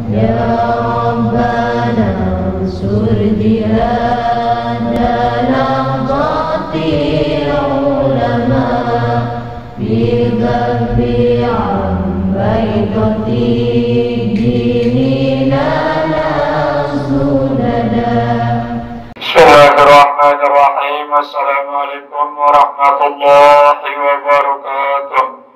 Ya Rabbana ansur jihadana qatil ulama bidhabi ambaitati dinina nasudada. Bismillahirrahmanirrahim. Assalamualaikum warahmatullahi wabarakatuh.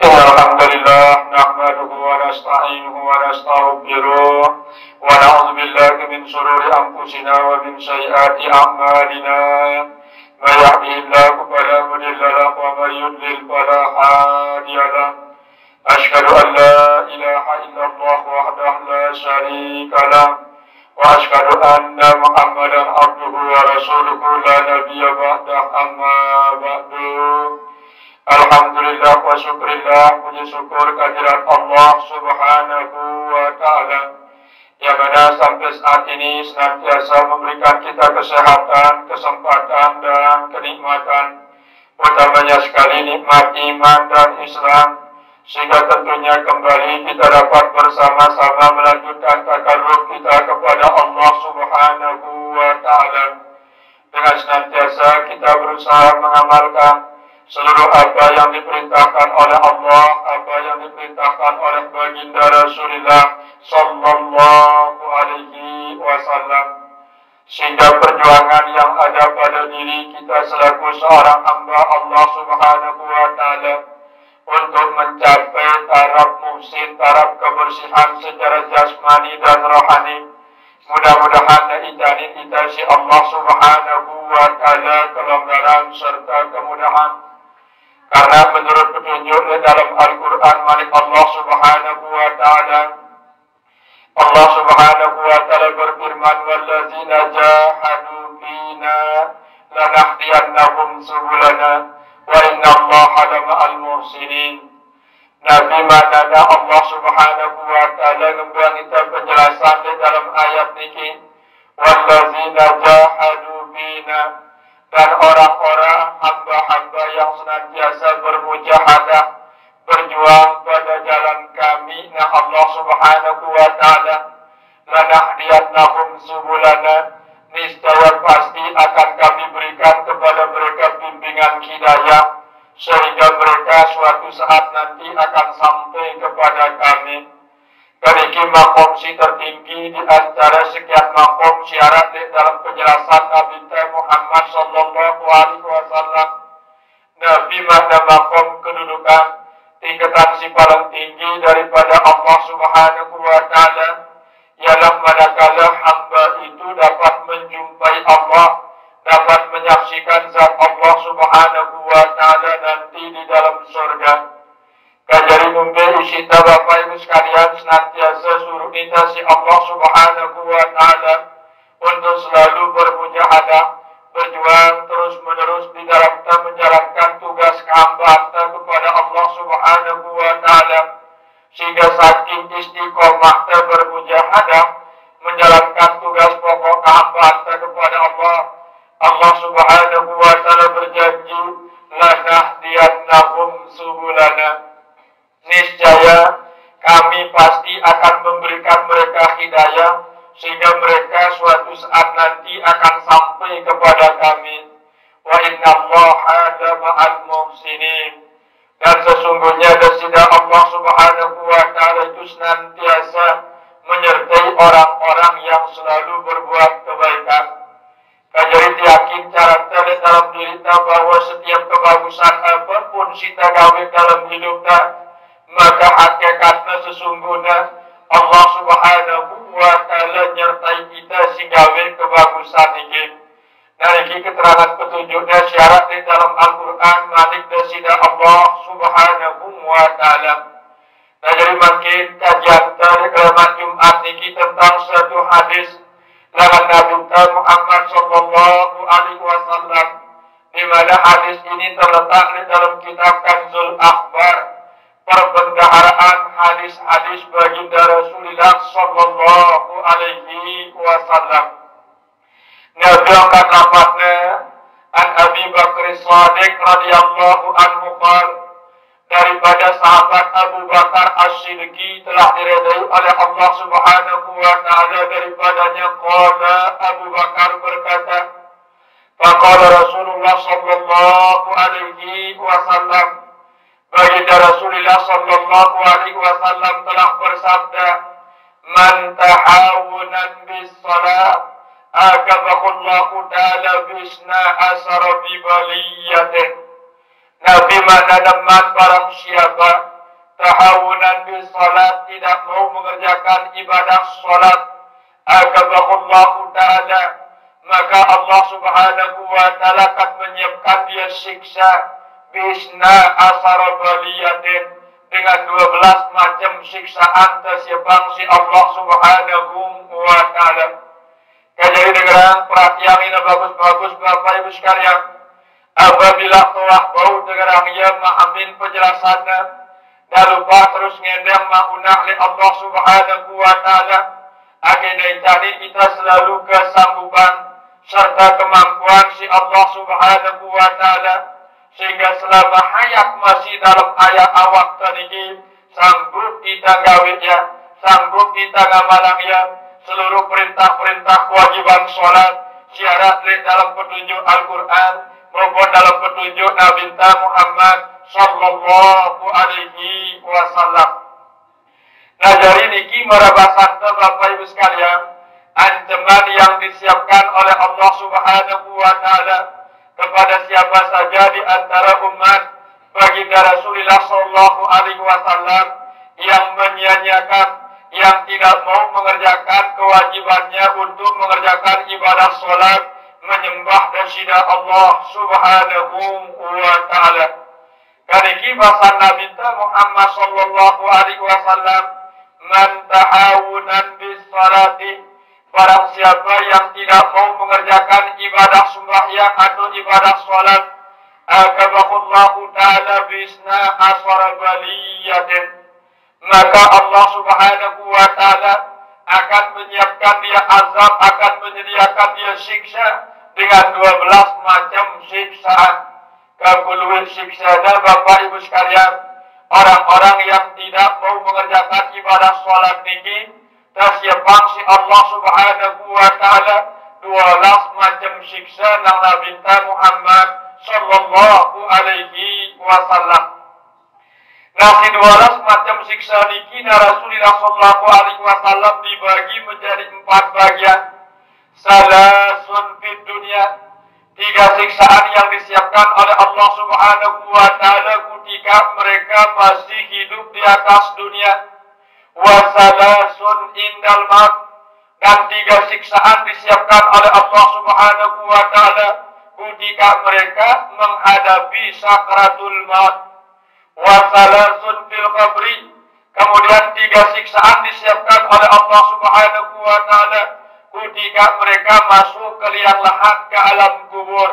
Alhamdulillah nahmaduhu wa nasta'inuhu wa nastaghfiruh wa na'udzu billahi min shururi anfusina wa min sayyiati a'malina. May yahdihillahu fala mudilla lahu wa may yudlil fala hadiya lahu. Asyhadu an la ilaha illallah wahdahu la syarika lahu wa asyhadu anna Muhammadan abduhu wa rasuluhu la nabiyya ba'dah, amma ba'du. Alhamdulillah wa syukrillah, puji syukur kehadirat Allah subhanahu wa ta'ala yang mana sampai saat ini senantiasa memberikan kita kesehatan, kesempatan, dan kenikmatan, utamanya sekali nikmat iman dan Islam, sehingga tentunya kembali kita dapat bersama-sama melanjutkan takarruf kita kepada Allah subhanahu wa ta'ala dengan senantiasa kita berusaha mengamalkan seluruh apa yang diperintahkan oleh Allah, apa yang diperintahkan oleh baginda Rasulullah sallallahu alaihi wasallam, sehingga perjuangan yang ada pada diri kita selaku seorang hamba Allah subhanahu wa ta'ala untuk mencapai taraf muhsin, taraf kebersihan secara jasmani dan rohani, mudah-mudahan dijanin kita si Allah subhanahu wa ta'ala kelonggaran serta kemudahan. Karena menurut petunjuk dalam Al-Quran milik Allah subhanahu wa ta'ala, Allah subhanahu wa ta'ala berfirman, wallazina jahadu fina lanahdiyannahum subulana wa innallaha lama'al muhsinin. Nabi manana Allah subhanahu wa ta'ala memberi kita penjelasan di dalam ayat ini, wallazina jahadu fina, dan orang-orang hamba-hamba yang senantiasa bermujahadah, berjuang pada jalan kami, nah Allah subhanahu wa ta'ala, lanahdiyannahum subulana, niscaya pasti akan kami berikan kepada mereka bimbingan hidayah, sehingga mereka suatu saat nanti akan sampai kepada kami. Kariki makom si tertinggi di antara sekian makom syarat di dalam penjelasan Nabi Muhammad sallallahu alaihi wasallam. Nabi mana makom kedudukan tingkatan si paling tinggi daripada Allah subhanahu wa ta'ala, ialah manakala hamba itu dapat menjumpai Allah, dapat menyaksikan zat Allah subhanahu wa ta'ala nanti di dalam surga. Kajari mungkin isita Bapak Ibu sekalian senantiasa suruh kita si Allah subhanahu wa ta'ala untuk selalu bermujahadah, berjuang terus menerus di dalam menjalankan tugas kehambaan kepada Allah subhanahu wa ta'ala, sehingga saking istiqomah bermujahadah menjalankan tugas pokok kehambaan kepada Allah, Allah subhanahu wa ta'ala berjanji lanahdiyannahum subulana, niscaya kami pasti akan memberikan mereka hidayah sehingga mereka suatu saat nanti akan sampai kepada kami. Wa innallaha lama'al muhsinin, dan sesungguhnya desida Allah subhanahu wa ta'ala itu senantiasa menyertai orang-orang yang selalu berbuat kebaikan. Kajari yakin cara dalam diri kita bahwa setiap kebagusan apapun kita gawe dalam hidup kita, maka hakikatnya sesungguhnya Allah subhanahu wa ta'ala nyertai kita sehingga kebagusan ini. Dan ini keterangan petunjuknya syarat di dalam Al-Quran malik desida Allah subhanahu wa ta'ala. Nah, jadi makin kajian dari kalimat Jumat ini tentang satu hadis dengan Nabi Muhammad sallallahu alaihi wasallam, di mana hadis ini terletak di dalam kitab Kanzul Akhbar, perbendaharaan hadis-hadis baginda Rasulullah sallallahu alaihi wasallam. Nabi angkat lafaznya an Abi Bakr Shadiq radhiyallahu anhu qala, daripada sahabat Abu Bakar As-Siddiq telah diridhai oleh Allah Subhanahu wa taala. Daripadanya qala Abu Bakar berkata, faqala Rasulullah sallallahu alaihi wasallam, baginda Rasulullah sallallahu alaihi wasallam telah bersabda, man tahawunan bis salat akabakullahu ta'ala bisna asara bibaliyatin. Nabi menanamkan barang siapa tahawunan bis salat, tidak mau mengerjakan ibadah salat, akabakullahu ta'ala, maka Allah Subhanahu wa ta'ala akan menyiapkan dia siksa bisna asara baliyatin, dengan 12 macam siksaan tersebang si Allah Subhanahu wa ta'ala. Jadi dengarkan perhatian ini bagus-bagus Bapak Ibu sekalian. Apabila telah bau dengarkan ia mengamin penjelasannya dan lupa terus ngendang maunah li Allah Subhanahu wa ta'ala, akhirnya cari kita selalu kesanggupan serta kemampuan si Allah Subhanahu wa ta'ala, sehingga selama hayat masih dalam ayat awak tadi sanggup kita gawitnya, sanggup kita ngamalangnya seluruh perintah-perintah kewajiban sholat syarat dalam petunjuk Al-Quran maupun dalam petunjuk Nabi Muhammad sallallahu alaihi wasallam. Nah, dari niki merabasan Bapak Ibu sekalian, ancaman yang disiapkan oleh Allah Subhanahu wa ta'ala kepada siapa saja di antara umat baginda Rasulullah sallallahu alaihi wasallam yang menyia-nyiakan, yang tidak mau mengerjakan kewajibannya untuk mengerjakan ibadah sholat, menyembah dan syida Allah Subhanahu wa ta'ala. Karena kibasan Nabi Muhammad sallallahu alaihi wasallam, man tahawunan bis salati, barang siapa yang tidak mau mengerjakan ibadah sembahyang atau ibadah sholat, akabakullahu ta'ala bisna aswara baliyatin, maka Allah Subhanahu wa ta'ala akan menyiapkan dia azab, akan menyediakan dia siksa dengan 12 macam siksaan. Kabuluh siksanya Bapak Ibu sekalian, orang-orang yang tidak mau mengerjakan ibadah sholat ini tersiapang si Allah Subhanahu wa ta'ala 12 macam siksa yang Nabi Muhammad sallallahu alaihi wasallam. Nah, 12 macam siksa niki Rasulullah sallallahu alaihi wasallam dibagi menjadi 4 bagian. Salasun fid dunia, 3 siksaan yang disiapkan oleh Allah Subhanahu wa ta'ala ketika mereka masih hidup di atas dunia. Wasalasun indal maut, dan 3 siksaan disiapkan oleh Allah Subhanahu wa ta'ala ketika mereka menghadapi sakratul maut. Wasalasun fil qabri, kemudian 3 siksaan disiapkan oleh Allah Subhanahu wa ta'ala ketika mereka masuk ke liang lahat ke alam kubur.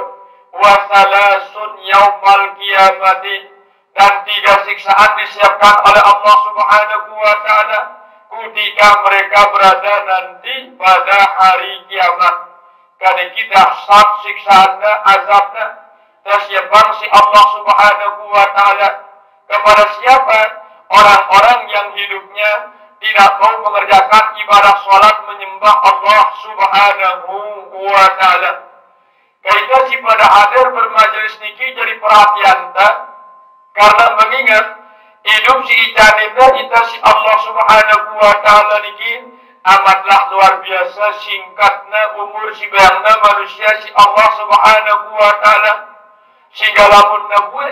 Wasalasun yaumal qiyamati, dan 3 siksaan disiapkan oleh Allah Subhanahu wa ta'ala ketika mereka berada nanti pada hari kiamat. Karena kita sab siksaannya, azabnya tersiapkan si Allah Subhanahu wa ta'ala kepada siapa? Orang-orang yang hidupnya tidak mau mengerjakan ibadah sholat, menyembah Allah Subhanahu wa ta'ala. Kaidah si pada hadir bermajelis niki jadi perhatian tak? Karena mengingat hidup si ijanibnya kita si Allah Subhanahu wa ta'ala niki amatlah luar biasa singkatnya umur si bayangna manusia si Allah Subhanahu wa ta'ala. Segala pun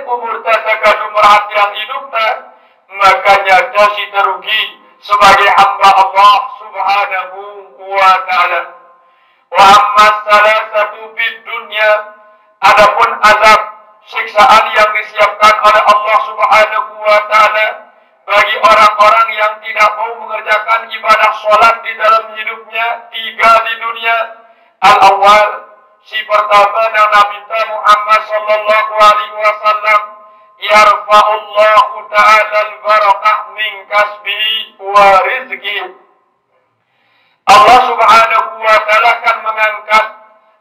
umur tak kadu perhatian hidup tak, makanya dia si terugi sebagai hamba Allah Subhanahu wa ta'ala. Wa amma salasatu fid dunya, adapun azab siksaan yang disiapkan oleh Allah Subhanahu wa ta'ala bagi orang-orang yang tidak mau mengerjakan ibadah sholat di dalam hidupnya 3 di dunia. Al-awwal, si pertama yang Nabi Muhammad sallallahu alaihi wasallam, yarfa'ullahu ta'ala al-barakah min kasbihi wa rizki. Allah Subhanahu wa ta'ala akan mengangkat,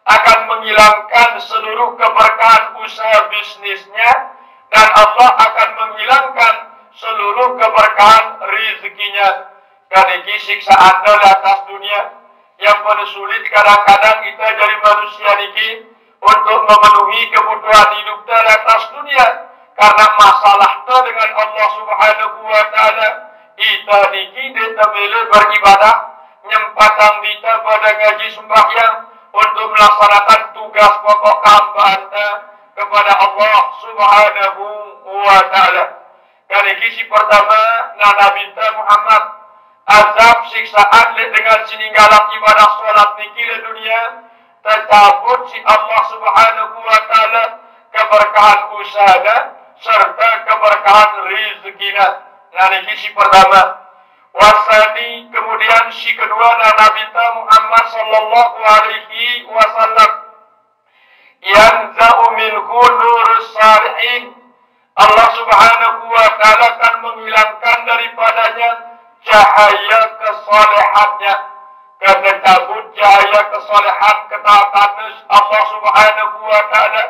akan menghilangkan seluruh keberkahan usaha bisnisnya dan Allah akan menghilangkan seluruh keberkahan rezekinya. Karena siksaan di atas dunia yang paling sulit kadang-kadang kita jadi manusia niki untuk memenuhi kebutuhan hidup di atas dunia karena masalah dengan Allah Subhanahu wa taala. Kita niki ditemele beribadah nyempatang kita pada ngaji sembahyang untuk melaksanakan tugas pokok hambaan kepada Allah Subhanahu wa taala. Kali kisi pertama Nabi Muhammad azab siksaan dengan sininggalan ibadah sholat niki di dunia tercabut si Allah Subhanahu wa taala keberkahan usaha serta keberkahan rizkinya. Kali kisi pertama. Wasani kemudian si kedua Nabi Muhammad sallallahu alaihi wasallam yanza'u minhu nurus salihin. Allah Subhanahu wa taala akan menghilangkan daripadanya cahaya kesalehannya. Karena cabut cahaya kesalehan ketaatan Allah Subhanahu wa taala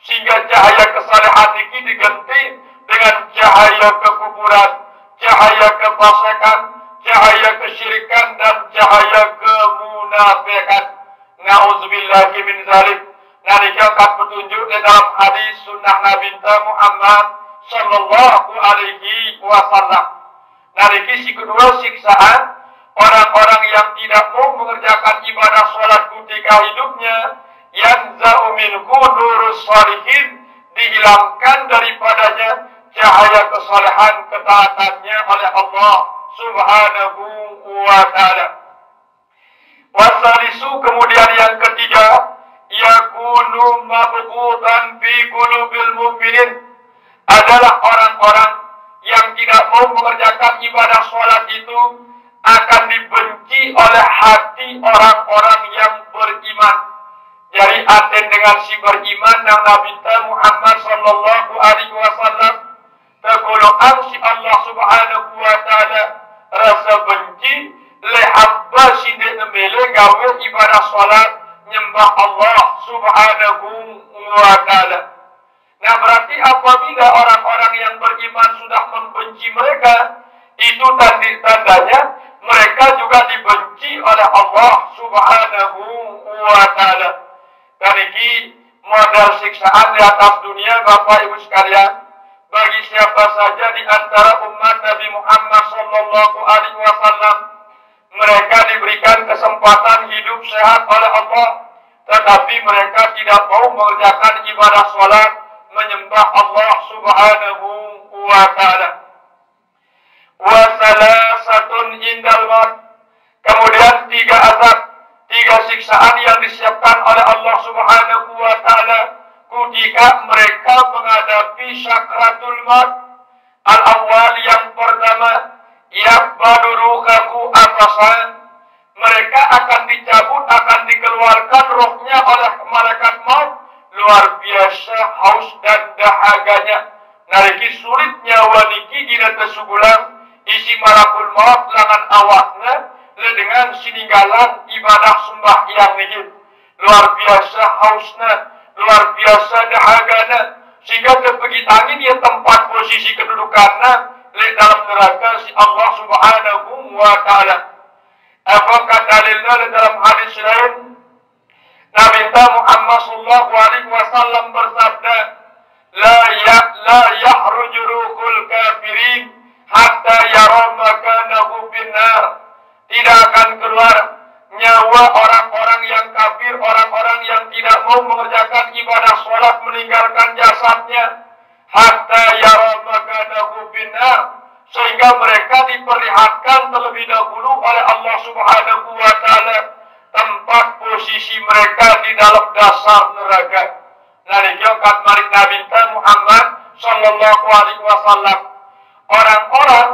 sehingga cahaya kesalehan ini diganti dengan cahaya kekufuran, cahaya kefasikan, cahaya kesyirikan dan cahaya kemunafikan. Nauzubillahi min dzalik. Nalika akan petunjuk di dalam hadis sunnah Nabi Muhammad sallallahu alaihi wasallam. Nalika si kedua siksaan orang-orang yang tidak mau mengerjakan ibadah sholat ketika hidupnya, yanza'u minhu nurus shalihin, dihilangkan daripadanya cahaya kesalehan ketaatannya oleh Allah Subhanahu wa taala. Wasalisu kemudian yang ketiga, yakunu mabghudan fi qulubil mu'minin, adalah orang-orang yang tidak mau mengerjakan ibadah sholat itu akan dibenci oleh hati orang-orang yang beriman. Jadi aten dengan si beriman yang Nabi Muhammad sallallahu alaihi wasallam tergolongan si Allah Subhanahu wa taala rasa benci le hamba si nemele gawe ibadah salat nyembah Allah Subhanahu wa taala. Nah, berarti apabila orang-orang yang beriman sudah membenci mereka, itu tandanya mereka juga dibenci oleh Allah Subhanahu wa taala. Karena ini modal siksaan di atas dunia, Bapak Ibu sekalian, bagi siapa saja di antara umat Nabi Muhammad sallallahu alaihi wasallam, mereka diberikan kesempatan hidup sehat oleh Allah, tetapi mereka tidak mau mengerjakan ibadah sholat menyembah Allah Subhanahu wa taala. Wa salasatun indal maut, kemudian tiga azab, tiga siksaan yang disiapkan oleh Allah Subhanahu wa taala ketika mereka menghadapi sakratul maut. Al-awwal yang pertama, yaqbalu ruhahu atasan, mereka akan dicabut, akan dikeluarkan rohnya oleh malaikat maut. Luar biasa haus dan dahaganya. Naliki sulitnya waniki dina tesugulang isi malakul maut langan awakna dengan sininggalan ibadah sembahyang niki. Luar biasa hausna, luar biasa dahagana, sehingga terpegit angin ya tempat posisi kedudukanna di dalam neraka si Allah Subhanahu wa taala. Apakah dalilnya di dalam hadis lain? Nabi Muhammad sallallahu alaihi wasallam bersabda, la yahruju ruhul kafirin hatta yara makanahu finnar. Tidak akan keluar nyawa orang-orang yang kafir, orang-orang yang tidak mau mengerjakan ibadah sholat meninggalkan jasadnya, hatta yara makanahu finnar, sehingga mereka diperlihatkan terlebih dahulu oleh Allah Subhanahu wa taala tempat posisi mereka di dalam dasar neraka. Nalika kat marik Nabi Muhammad sallallahu alaihi wasallam, orang-orang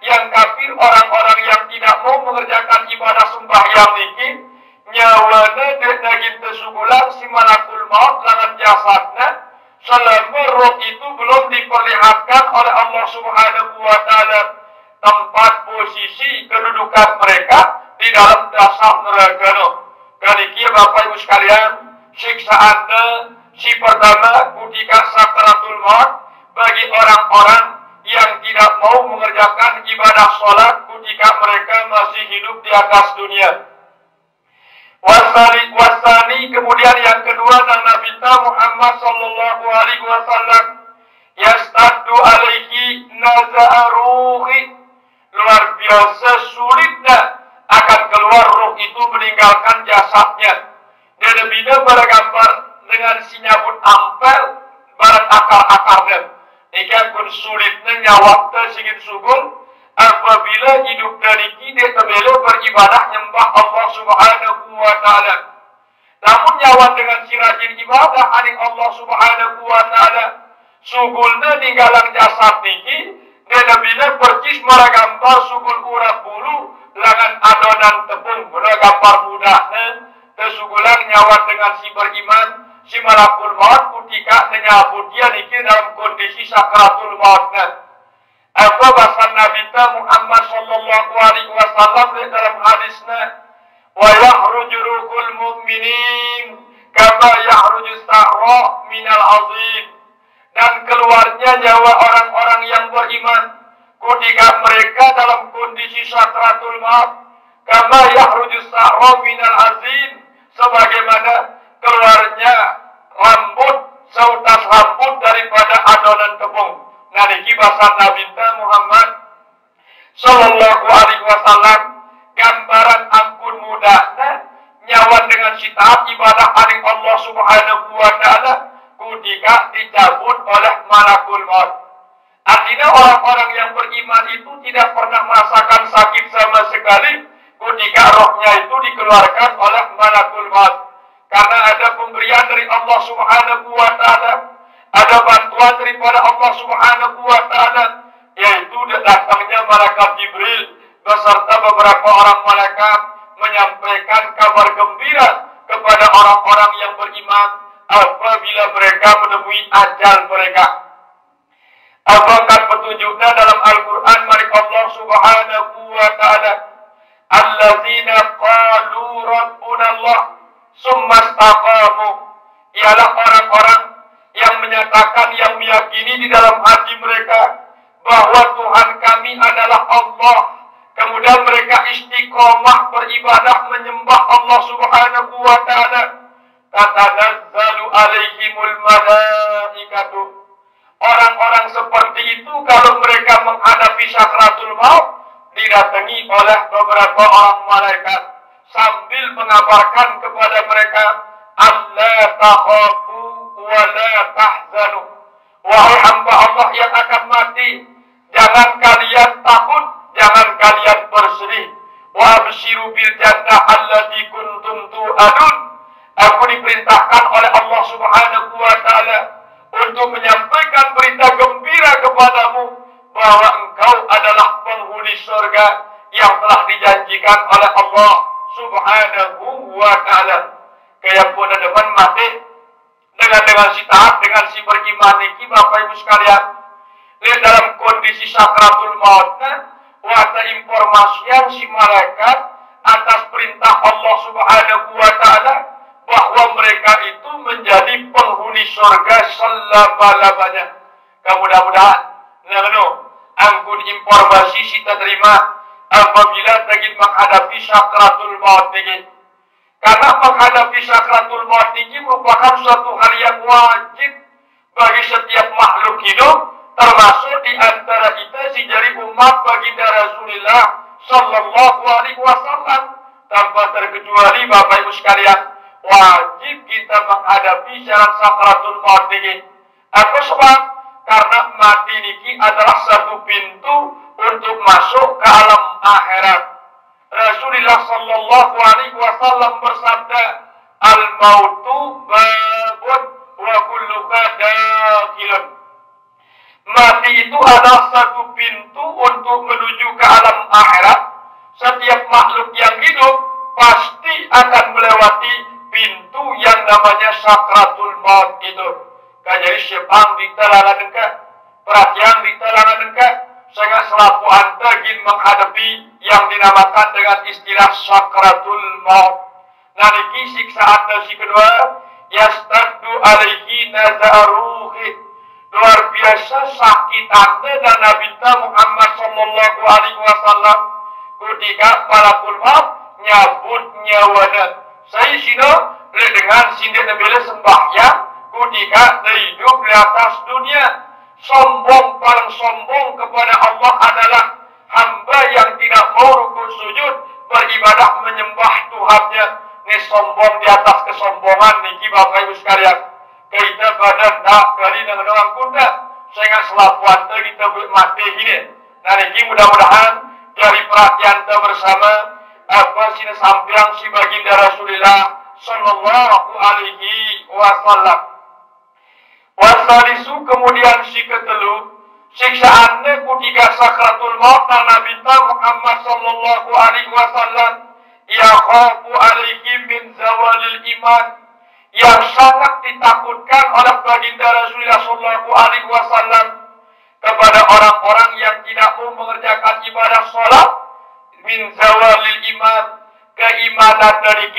yang kafir, orang-orang yang tidak mau mengerjakan ibadah sembahyang niki, nyawana dek nagin tesugulan si malakul maut langan jasadna, selama roh itu belum diperlihatkan oleh Allah Subhanahu wa taala tempat posisi kedudukan mereka di dalam dasar neraka. Karena Bapak Ibu sekalian, siksaannya si pertama ketika sakratul maut, bagi orang-orang yang tidak mau mengerjakan ibadah sholat ketika mereka masih hidup di atas dunia. Wasani kemudian yang kedua dan Nabi Muhammad sallallahu alaihi wasallam yastaddu alaihi naza'aruhi, luar biasa sulitnya akan keluar ruh itu meninggalkan jasadnya. Dia bina bergambar dengan sinyabut ampel barat akar-akarnya. Ikan pun sulitnya nyawa tersingit sugul apabila hidup dari kita terbela beribadah nyembah Allah Subhanahu wa Ta'ala. Namun nyawa dengan si rajin ibadah aning Allah Subhanahu wa Ta'ala sugulnya ninggalang jasad niki dan bila percis meragambar sugul urap bulu langan adonan tepung meragambar mudahnya tesugulang nyawa dengan si beriman si malakul maut ketika menyambut dia niki dalam kondisi sakratul mautnya. Apa bahasa Nabi Muhammad sallallahu alaihi wasallam dalam hadisnya, wa yakhruju ruhul mu'minin kama yakhruju sa'ra minal azim, dan keluarnya nyawa orang-orang yang beriman ketika mereka dalam kondisi sakratul maut, kama yakhruju sa'ra minal azim, sebagaimana keluarnya rambut seutas rambut daripada adonan tepung. Nah, ini bahasa Nabi Muhammad sallallahu alaihi wasallam gambaran ampun mudahnya nyawa dengan sitaat ibadah aning Allah Subhanahu wa Ta'ala ketika dicabut oleh malakul maut. Artinya orang-orang yang beriman itu tidak pernah merasakan sakit sama sekali ketika rohnya itu dikeluarkan oleh malakul maut. Karena ada pemberian dari Allah Subhanahu wa Ta'ala, ada bantuan daripada Allah Subhanahu wa Ta'ala, yaitu datangnya malaikat Jibril beserta beberapa orang malaikat menyampaikan kabar gembira kepada orang-orang yang beriman apabila mereka menemui ajal mereka. Apakah petunjuknya dalam Al-Quran mari Allah Subhanahu wa Ta'ala, allazina qalu rabbuna Allah summa istaqamu, ialah orang-orang yang menyatakan, yang meyakini di dalam hati mereka bahwa Tuhan kami adalah Allah, kemudian mereka istiqomah beribadah menyembah Allah Subhanahu wa Ta'ala, tatanazzalu alaihimul malaikatu. Orang-orang seperti itu kalau mereka menghadapi sakratul maut didatangi oleh beberapa orang malaikat sambil mengabarkan kepada mereka, alla takhafu wa la tahzanu, wahai hamba Allah yang akan mati, jangan kalian takut, jangan kalian bersedih. Wa absyiru bil jannah allati kuntum tu'adun, aku diperintahkan oleh Allah Subhanahu wa Ta'ala untuk menyampaikan berita gembira kepadamu bahwa engkau adalah penghuni surga yang telah dijanjikan oleh Allah Subhanahu wa Ta'ala. Kayak pun ada teman mati dengan si taat, dengan si beriman ini, Bapak Ibu sekalian, lihat dalam kondisi sakratul mautnya, wata informasian si malaikat atas perintah Allah Subhanahu wa Ta'ala bahwa mereka itu menjadi penghuni surga selama-lamanya. Mudah-mudahan angkun informasi kita terima apabila ingin menghadapi sakratul maut ini. Karena menghadapi sakratul maut ini merupakan suatu hal yang wajib bagi setiap makhluk hidup, termasuk di antara kita si jari umat baginda Rasulullah sallallahu alaihi wasallam. Tanpa terkecuali Bapak Ibu sekalian, wajib kita menghadapi syarat sakratul maut ini. Apa sebab? Karena mati ini adalah satu pintu untuk masuk ke alam akhirat. Rasulullah sallallahu alaihi wasallam bersabda, al-mautu babun wa kullu dakhilun. Mati itu adalah satu pintu untuk menuju ke alam akhirat. Setiap makhluk yang hidup pasti akan melewati pintu yang namanya sakratul maut itu. Kajari sepang di telangan engkau, perhatian di telangan engkau, sangat selaku anda ingin menghadapi yang dinamakan dengan istilah sakratul maut. Nah, ini siksaan si kedua, yastaddu alaihi naza'aruhi. luar biasa sakitannya dan Nabi Muhammad sallallahu alaihi wasallam ketika malakul maut nyabut nyawana saya sino dengan sindir nebele sembahyang ketika hidup di atas dunia. Sombong paling sombong kepada Allah adalah hamba yang tidak mau rukuk sujud beribadah menyembah Tuhannya. Ini sombong di atas kesombongan niki Bapak Ibu sekalian. Kita badan tak kali dengan orang kuda sehingga selapuan kita mati gini. Nah niki mudah-mudahan dari perhatian kita bersama apa sih sampiang si baginda Rasulullah sallallahu alaihi wasallam. Wasalisu kemudian si ketelu siksaannya ketika sakratul maut Nabi Muhammad sallallahu alaihi wasallam ya khafu alaihi min zawalil iman yang sangat ditakutkan oleh baginda Rasulullah sallallahu alaihi wasallam kepada orang-orang yang tidak mau mengerjakan ibadah salat min zawalil iman keimanan dari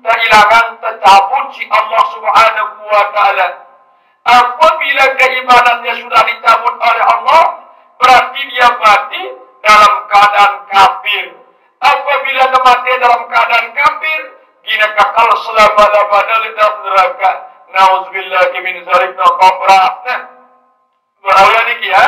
kehilangan tercabut si Allah subhanahu wa ta'ala. Apabila keimanannya sudah dicabut oleh Allah, berarti dia mati dalam keadaan kafir. Apabila dia mati dalam keadaan kafir, dia kekal selama-lamanya di dalam neraka. Nauzubillahi min dzalik berat. Nah, bahaya niki ya.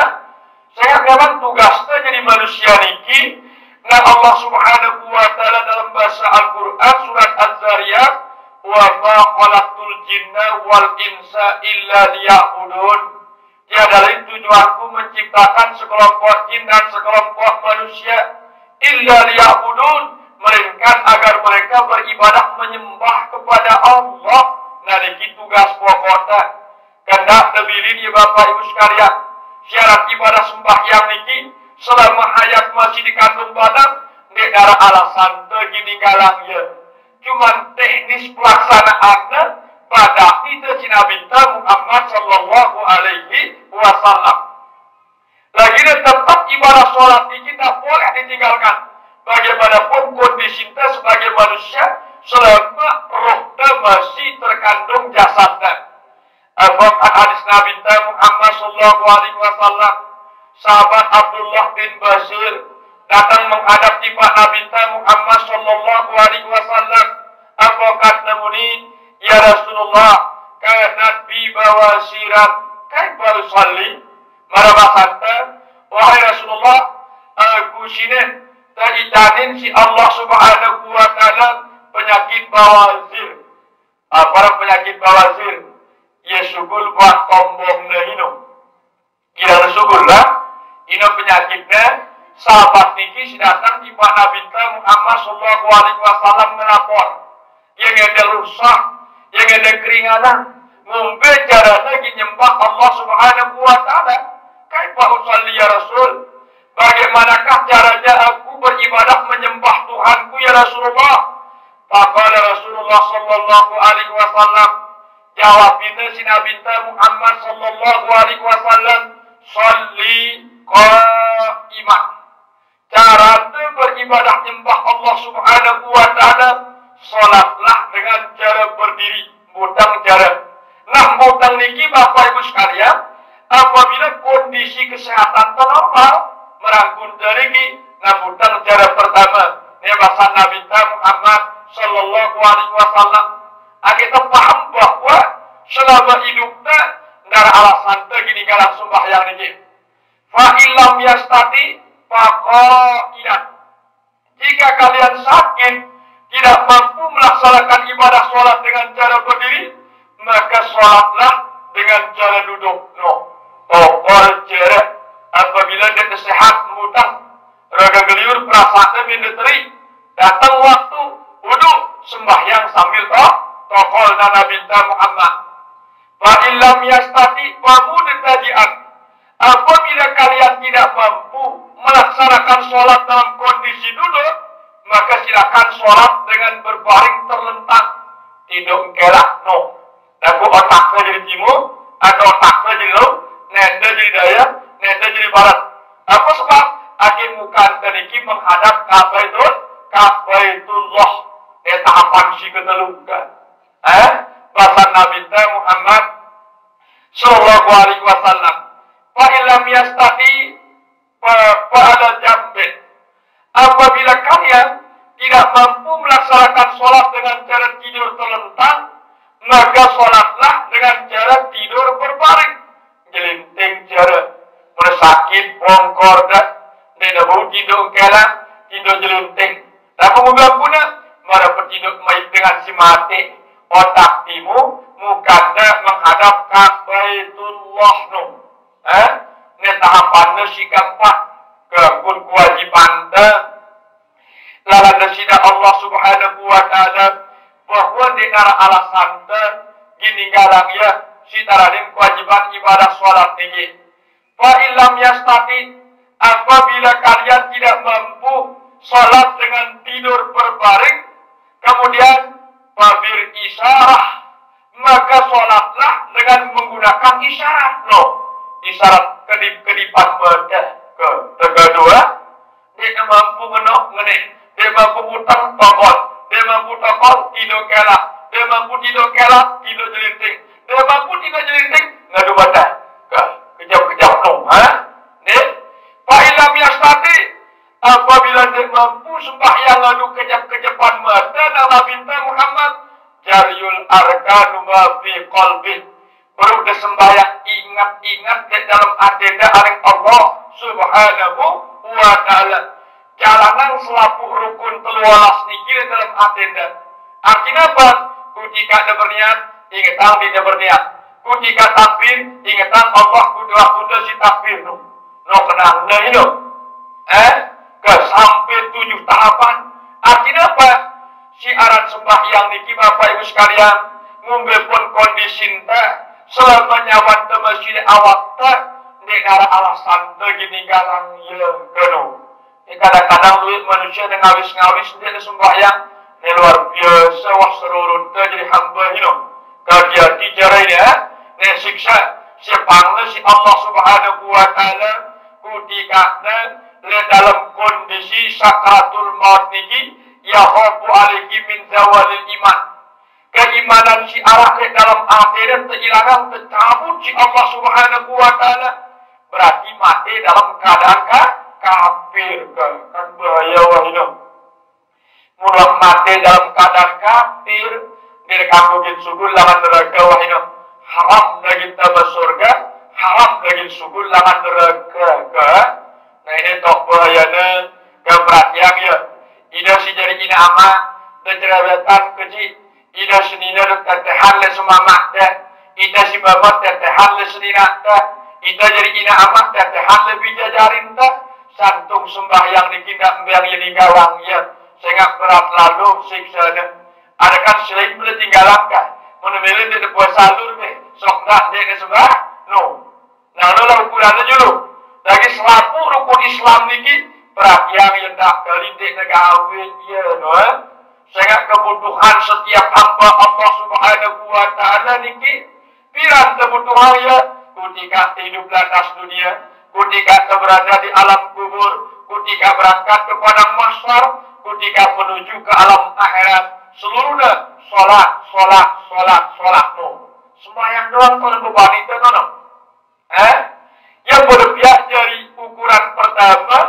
Saya memang tugasnya jadi manusia niki. Nah Allah Subhanahu wa taala dalam bahasa Al-Qur'an surat Az-Zariyat wa ma khalaqtul jinna wal insa illa liya'budun. Tiada lain tujuanku menciptakan sekelompok jin dan sekelompok manusia illa liya'budun, melainkan agar mereka beribadah menyembah kepada Allah. Nah niki tugas pokoknya. Karena tebilin ya Bapak Ibu sekalian, syarat ibadah sembahyang niki selama hayat masih dikandung badan tidak ada alasan begini galangnya. Cuman teknis pelaksanaannya pada itu Nabi Muhammad sallallahu alaihi wasallam. Lagi tetap ibadah sholat ini tidak boleh ditinggalkan. Bagaimanapun kondisi kita sebagai manusia selama rohnya masih terkandung jasadnya. Bahkan hadis Nabi Muhammad sallallahu alaihi wasallam, sahabat Abdullah bin Basir datang menghadap Pak Nabi Muhammad sallallahu alaihi wasallam. Apa kata muni, ya Rasulullah, kanat bi bawasiran kaifa usalli? Marah kata, wahai Rasulullah, aku sini teritanin si Allah Subhanahu wa taala penyakit bawasir. Apa penyakit bawasir? Ya sugul buat tombong nehino. Kira sugul lah, ini penyakitnya. Sahabat niki datang di Pak Nabi Muhammad sallallahu alaihi wasallam melapor. Yang ada rusak, yang ada keringanan, ngombe cara lagi nyembah Allah Subhanahu wa taala. Kaifa usalli ya Rasul? Bagaimanakah caranya aku beribadah menyembah Tuhanku ya Rasulullah? Faqala Rasulullah sallallahu alaihi wasallam, jawabnya si Nabi Muhammad sallallahu alaihi wasallam, sholli qaiman. Cara beribadah nyembah Allah Subhanahu wa taala, salatlah dengan cara berdiri, mutang cara. Nah, mutang niki Bapak Ibu sekalian, apabila kondisi kesehatan normal, merangkul dari ini, nah mutang cara pertama, ini bahasa Nabi Muhammad sallallahu alaihi wasallam. Kita paham bahwa selama hidupnya dari alasan begini kalau sembahyang ini. Fa illam yastati faqaidan. Jika kalian sakit, tidak mampu melaksanakan ibadah sholat dengan cara berdiri, maka sholatlah dengan cara duduk. No, tokol jeret apabila dia sehat mutang, raga geliur perasaan mindeteri, datang waktu wudhu sembahyang sambil tokol dan Nabi Muhammad. Fa illam yastati fa mudtaji'an. Apabila kalian tidak mampu melaksanakan sholat dalam kondisi duduk, maka silakan sholat dengan berbaring terlentang, tidur kelak. No, aku otaknya jadi timur, atau otaknya jadi laut, nenda jadi daya, nenda jadi barat. Apa sebab? Akhir muka tadi menghadap Ka'baitullah. Tahapan si ketelukan. Bahasa Nabi Muhammad sallallahu alaihi wasallam. apabila kalian tidak mampu melaksanakan sholat dengan cara tidur terlentang, maka sholatlah dengan cara tidur berbaring. Jelinting cara bersakit, pongkor dan tidak tidur kela, tidur jelinting. Dan kemudian puna, mara petidur main dengan si mati, otak timu, mukanya menghadap ke Baitullah nu. Ini tahapannya si keempat, kewajiban lalu nasida Allah Subhanahu wa ta'ala bahwa di antara alasan gini galang ya si taranin kewajiban ibadah sholat ini. Fa illam yastati, apabila kalian tidak mampu sholat dengan tidur berbaring, kemudian babir isyarah, maka sholatlah dengan menggunakan isyarat isyarat kedip-kedipan mata kedua, dia mampu menok menek, dia mampu mutang tokol, dia mampu tokol tidur kelak, dia mampu tidur kelak tidur jelinting, dia mampu tidur jelinting ngadu badan, kejap-kejap nih, fa'ilam yastati, apabila dia mampu sembahyang ngadu kejap-kejapan mata dalam Nabi Muhammad jariyul arkanu ma fi qalbi, baru dia sembahyang ingat-ingat di dalam agenda aring Allah Subhanahu wa ta'ala. Jalanan selaku rukun telualas niki dalam agenda. Artinya apa? Ketika ada berniat, ingatan tidak berniat. Ketika takbir, ingatan Allah kudu si takbir no kenang itu. Ke sampai 7 tahapan. Artinya apa? Siaran sembahyang niki Bapak Ibu sekalian, ngumbe pun kondisi selama nyawan te masjid awak te negara alasan te gini galang ya keno. Kadang-kadang duit manusia yang ngawis-ngawis dia sembahyang ini luar biasa wah serurut te jadi hamba ini. Kejadi jaranya ini siksa sepangnya si Allah Subhanahu wa ta'ala kudikatnya dalam kondisi sakaratul maut niki ya rabbu alaihi min zawalil iman. Keimanan si arah dalam akhirat terhilangan tercabut si Allah Subhanahu wa ta'ala, berarti mati dalam keadaan kafir kan bahaya wah ini. Mulai mati dalam keadaan kafir direkamugin sugul lawan neraka wah ini. Haram lagi tabah surga, haram lagi sugul lawan neraka. Nah ini tok bahayanya keberatian ya. Ida si jari ina ama dan cerewetan keji. Ida senina tetehan le semamak deh. Ida si babat tetehan le senina deh. Ida jadi ina amat tetehan le bijajarin deh. Santung sembahyang dikindak yang jadi gawang ya. Sehingga berat lalu siksa deh. Ada kan selain boleh tinggalan kah? Menemilin dia buat salur be. Sok nak dia sembah? No. Nah lo ukurannya dulu. Lagi selaku rukun Islam niki perhatian yang tak kelidik negawi ya no. Sehingga kebutuhan setiap hamba Allah Subhanahu wa ta'ala niki pirang kebutuhan ya ketika hidup di atas dunia, ketika berada di alam kubur, ketika berangkat ke padang mahsyar, ketika menuju ke alam akhirat, seluruhnya sholat no. Sembahyang doang kalau beban itu no. Yang berpihak dari ukuran pertama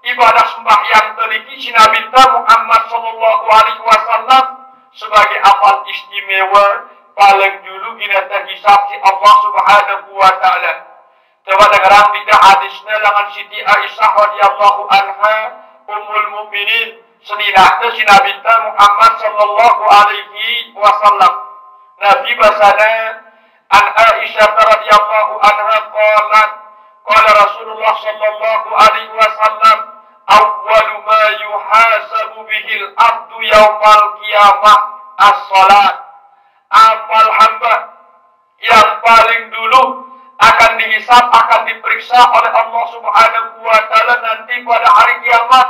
ibadah sembahyang teriki si Nabi Muhammad sallallahu alaihi wasallam sebagai amal istimewa paling dulu kita terhisab si Allah Subhanahu wa ta'ala. Coba dengarkan tidak hadisnya dengan Siti Aisyah radhiyallahu anha ummul mukminin senilainya si Nabi Muhammad sallallahu alaihi wasallam. Nabi basana an Aisyah radhiyallahu anha qala Rasulullah sallallahu alaihi wasallam awwalu ma yuhasabu bihil abdu yaumal qiyamah as-salat. Amal hamba yang paling dulu akan dihisab, akan diperiksa oleh Allah Subhanahu wa ta'ala nanti pada hari kiamat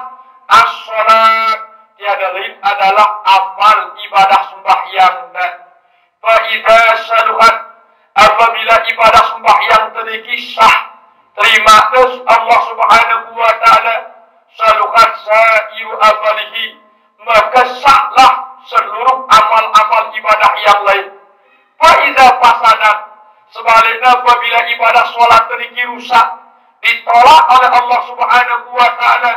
as-salat. Tiada lain adalah amal ibadah sembahyang. Fa idza saluhat, apabila ibadah sembahyang teriki sah, terima Allah Subhanahu wa ta'ala, saluhat sa'iru amalihi, maka sahlah seluruh amal-amal ibadah yang lain. Faiza fasadat, sebaliknya apabila ibadah sholat teriki rusak, ditolak oleh Allah Subhanahu wa ta'ala,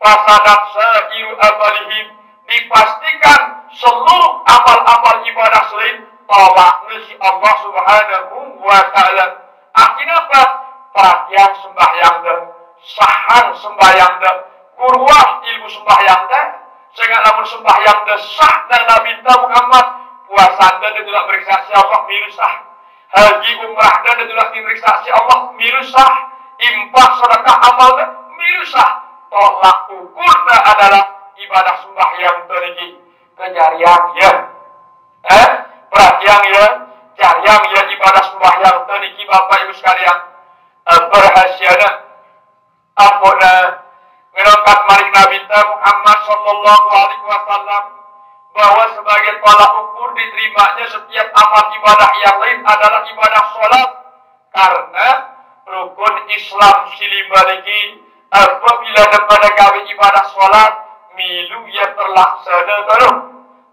fasadat sa'iru amalihim, dipastikan seluruh amal-amal ibadah selain tolak si Allah Subhanahu wa ta'ala. Akhirnya apa? Perhatian sembahyang deh, sahan sembahyang deh, kurwah ilmu sembahyang deh, sehingga namun sembahyang deh sah dan Nabi Muhammad, puasa deh tidak beriksa si Allah milu sah, haji umrah deh tidak beriksa si Allah milu sah, infak sedekah amal deh milu sah. Tolak ukurnya adalah ibadah sembahyang teriki kejarian ya. Perhatian ya, jarian ya ibadah sembahyang teriki Bapak Ibu sekalian. Berhasilnya apabila mengangkat malik Nabi Muhammad sallallahu alaihi wasallam bahwa sebagai tolak ukur diterimanya setiap amal ibadah yang lain adalah ibadah sholat, karena rukun Islam silima lagi apabila daripada gawe ibadah sholat milu ya terlaksana terus,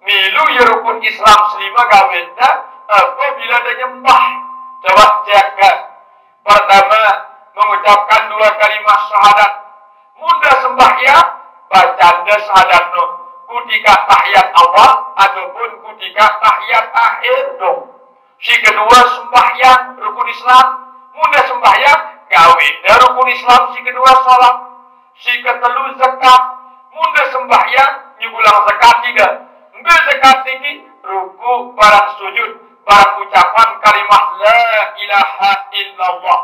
milu ya rukun Islam silima gawe apabila ada nyembah. Coba jaga. Pertama, mengucapkan 2 kalimat syahadat. Mudah sembahyang, bacaan syahadat no. Kutika tahiyat awal ataupun kutika tahiyat akhir no. Si kedua sembahyang rukun Islam, mudah sembahyang gawe rukun Islam. Si kedua salat. Si ketelu zakat, mudah sembahyang nyugulang zakat tidak. Ambil zakat ini ruku barang sujud, barang ucapan kalimat la ilaha illallah.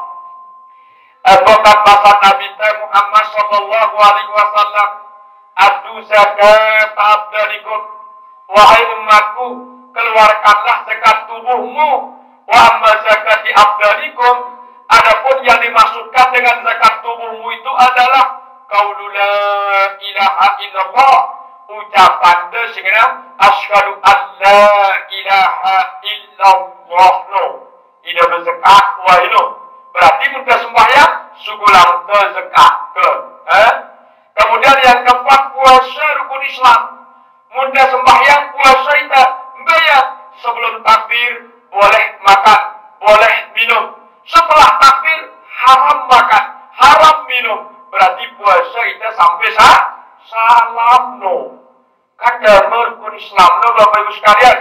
Advokat bahasa Nabi Muhammad sallallahu alaihi wasallam, "Adu zakat abdalikum, wahai umatku, keluarkanlah zakat tubuhmu. Wa amma zakati abdalikum, adapun yang dimaksudkan dengan zakat tubuhmu itu adalah qaulu la ilaha illallah, ucapan sehingga asyhadu an la ilaha illallah no. Ida berzakat wa ino. Berarti mudah sembahyang sugulang zakat ke. Kemudian yang keempat puasa rukun Islam. Mudah sembahyang puasa itu bayar sebelum takbir boleh makan, boleh minum. Setelah takbir haram makan, haram minum. Berarti puasa itu sampai salam no. Kan rukun Islam no Bapak Ibu sekalian.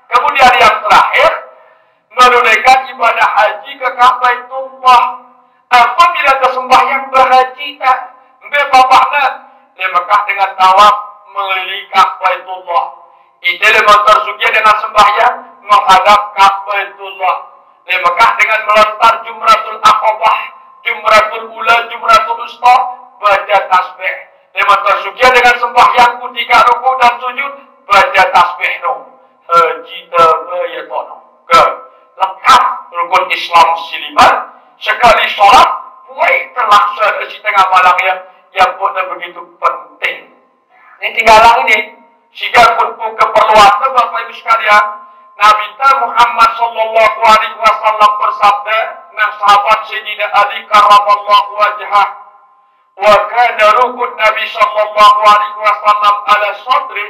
Kemudian yang terakhir, menunaikan ibadah haji ke Ka'batullah. Apabila kesembahyang berhaji tak bapaknya di Mekah dengan tawaf mengelilingi Ka'batullah. Itu motor suci dengan sembahyang menghadap Ka'batullah. Di Mekah dengan melontar Jumratul Aqabah, Jumratul Ula, Jumratul Usta, baca tasbih. Di motor suci dengan sembahyang ketika ruku dan sujud, baca tasbih no. Haji tabayatono. Lengkap rukun Islam silima. Sekali sholat mulai terlaksana di tengah malam yang benar begitu penting. Ini tinggalan ini sehingga pun keperluan Bapak Ibu sekalian, Nabi Muhammad sallallahu alaihi wasallam bersabda dengan sahabat Sayyidina Ali karramallahu wajhah, wa kana rukun Nabi sallallahu alaihi wasallam ala sadri,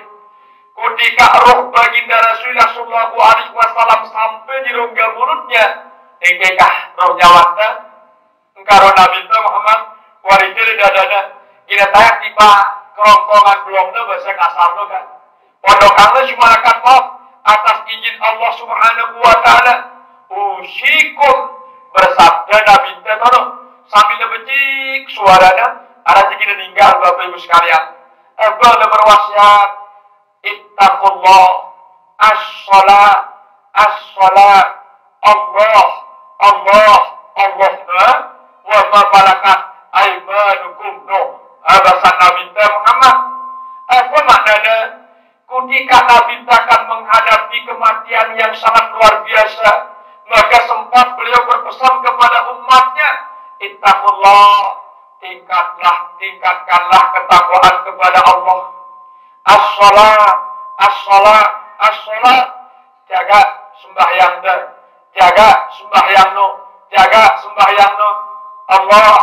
ketika roh baginda Rasulullah sallallahu alaihi wasallam sampai di rongga mulutnya, engkekah roh nyawanda engkaro Nabi Muhammad warijil dadana ina tayak tiba kerongkongan belumnya bahasa kasarnya kan pondokannya simalakan maaf atas izin Allah subhanahu wa ta'ala usikum bersabda Nabi Muhammad sambil becik suaranya ada segini meninggal Bapak Ibu sekalian. Abang berwasiat ittaqullah as-salat as-salat Allah wa ma malakat aimanukum no. Bahasa Nabi Muhammad. Apa maknanya? Ketika Nabi akan menghadapi kematian yang sangat luar biasa, maka sempat beliau berpesan kepada umatnya, ittaqullah, tingkatkanlah ketakwaan kepada Allah. As-salat, as-salat, as-salat, jaga sembahyang dah. Jaga sembahyang no, jaga sembahyang no. Allah,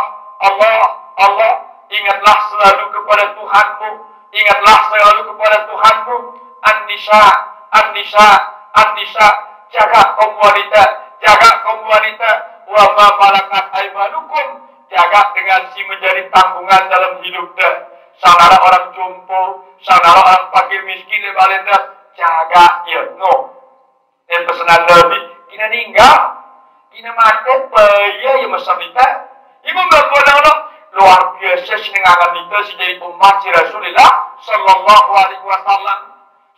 ingatlah selalu kepada Tuhanmu, ingatlah selalu kepada Tuhanmu. An-Nisa, jaga kaum wanita, wa ma malakat aimanukum, jaga dengan si menjadi tanggungan dalam hidup dah. Saudara orang jompo, saudara orang fakir miskin di balenda jaga ya no. Dan pesanan Nabi kina ninggal, kina mati paya ya masa kita. Ibu berkono luar biasa senengangan kita jadi umat si Rasulullah Sallallahu Alaihi Wasallam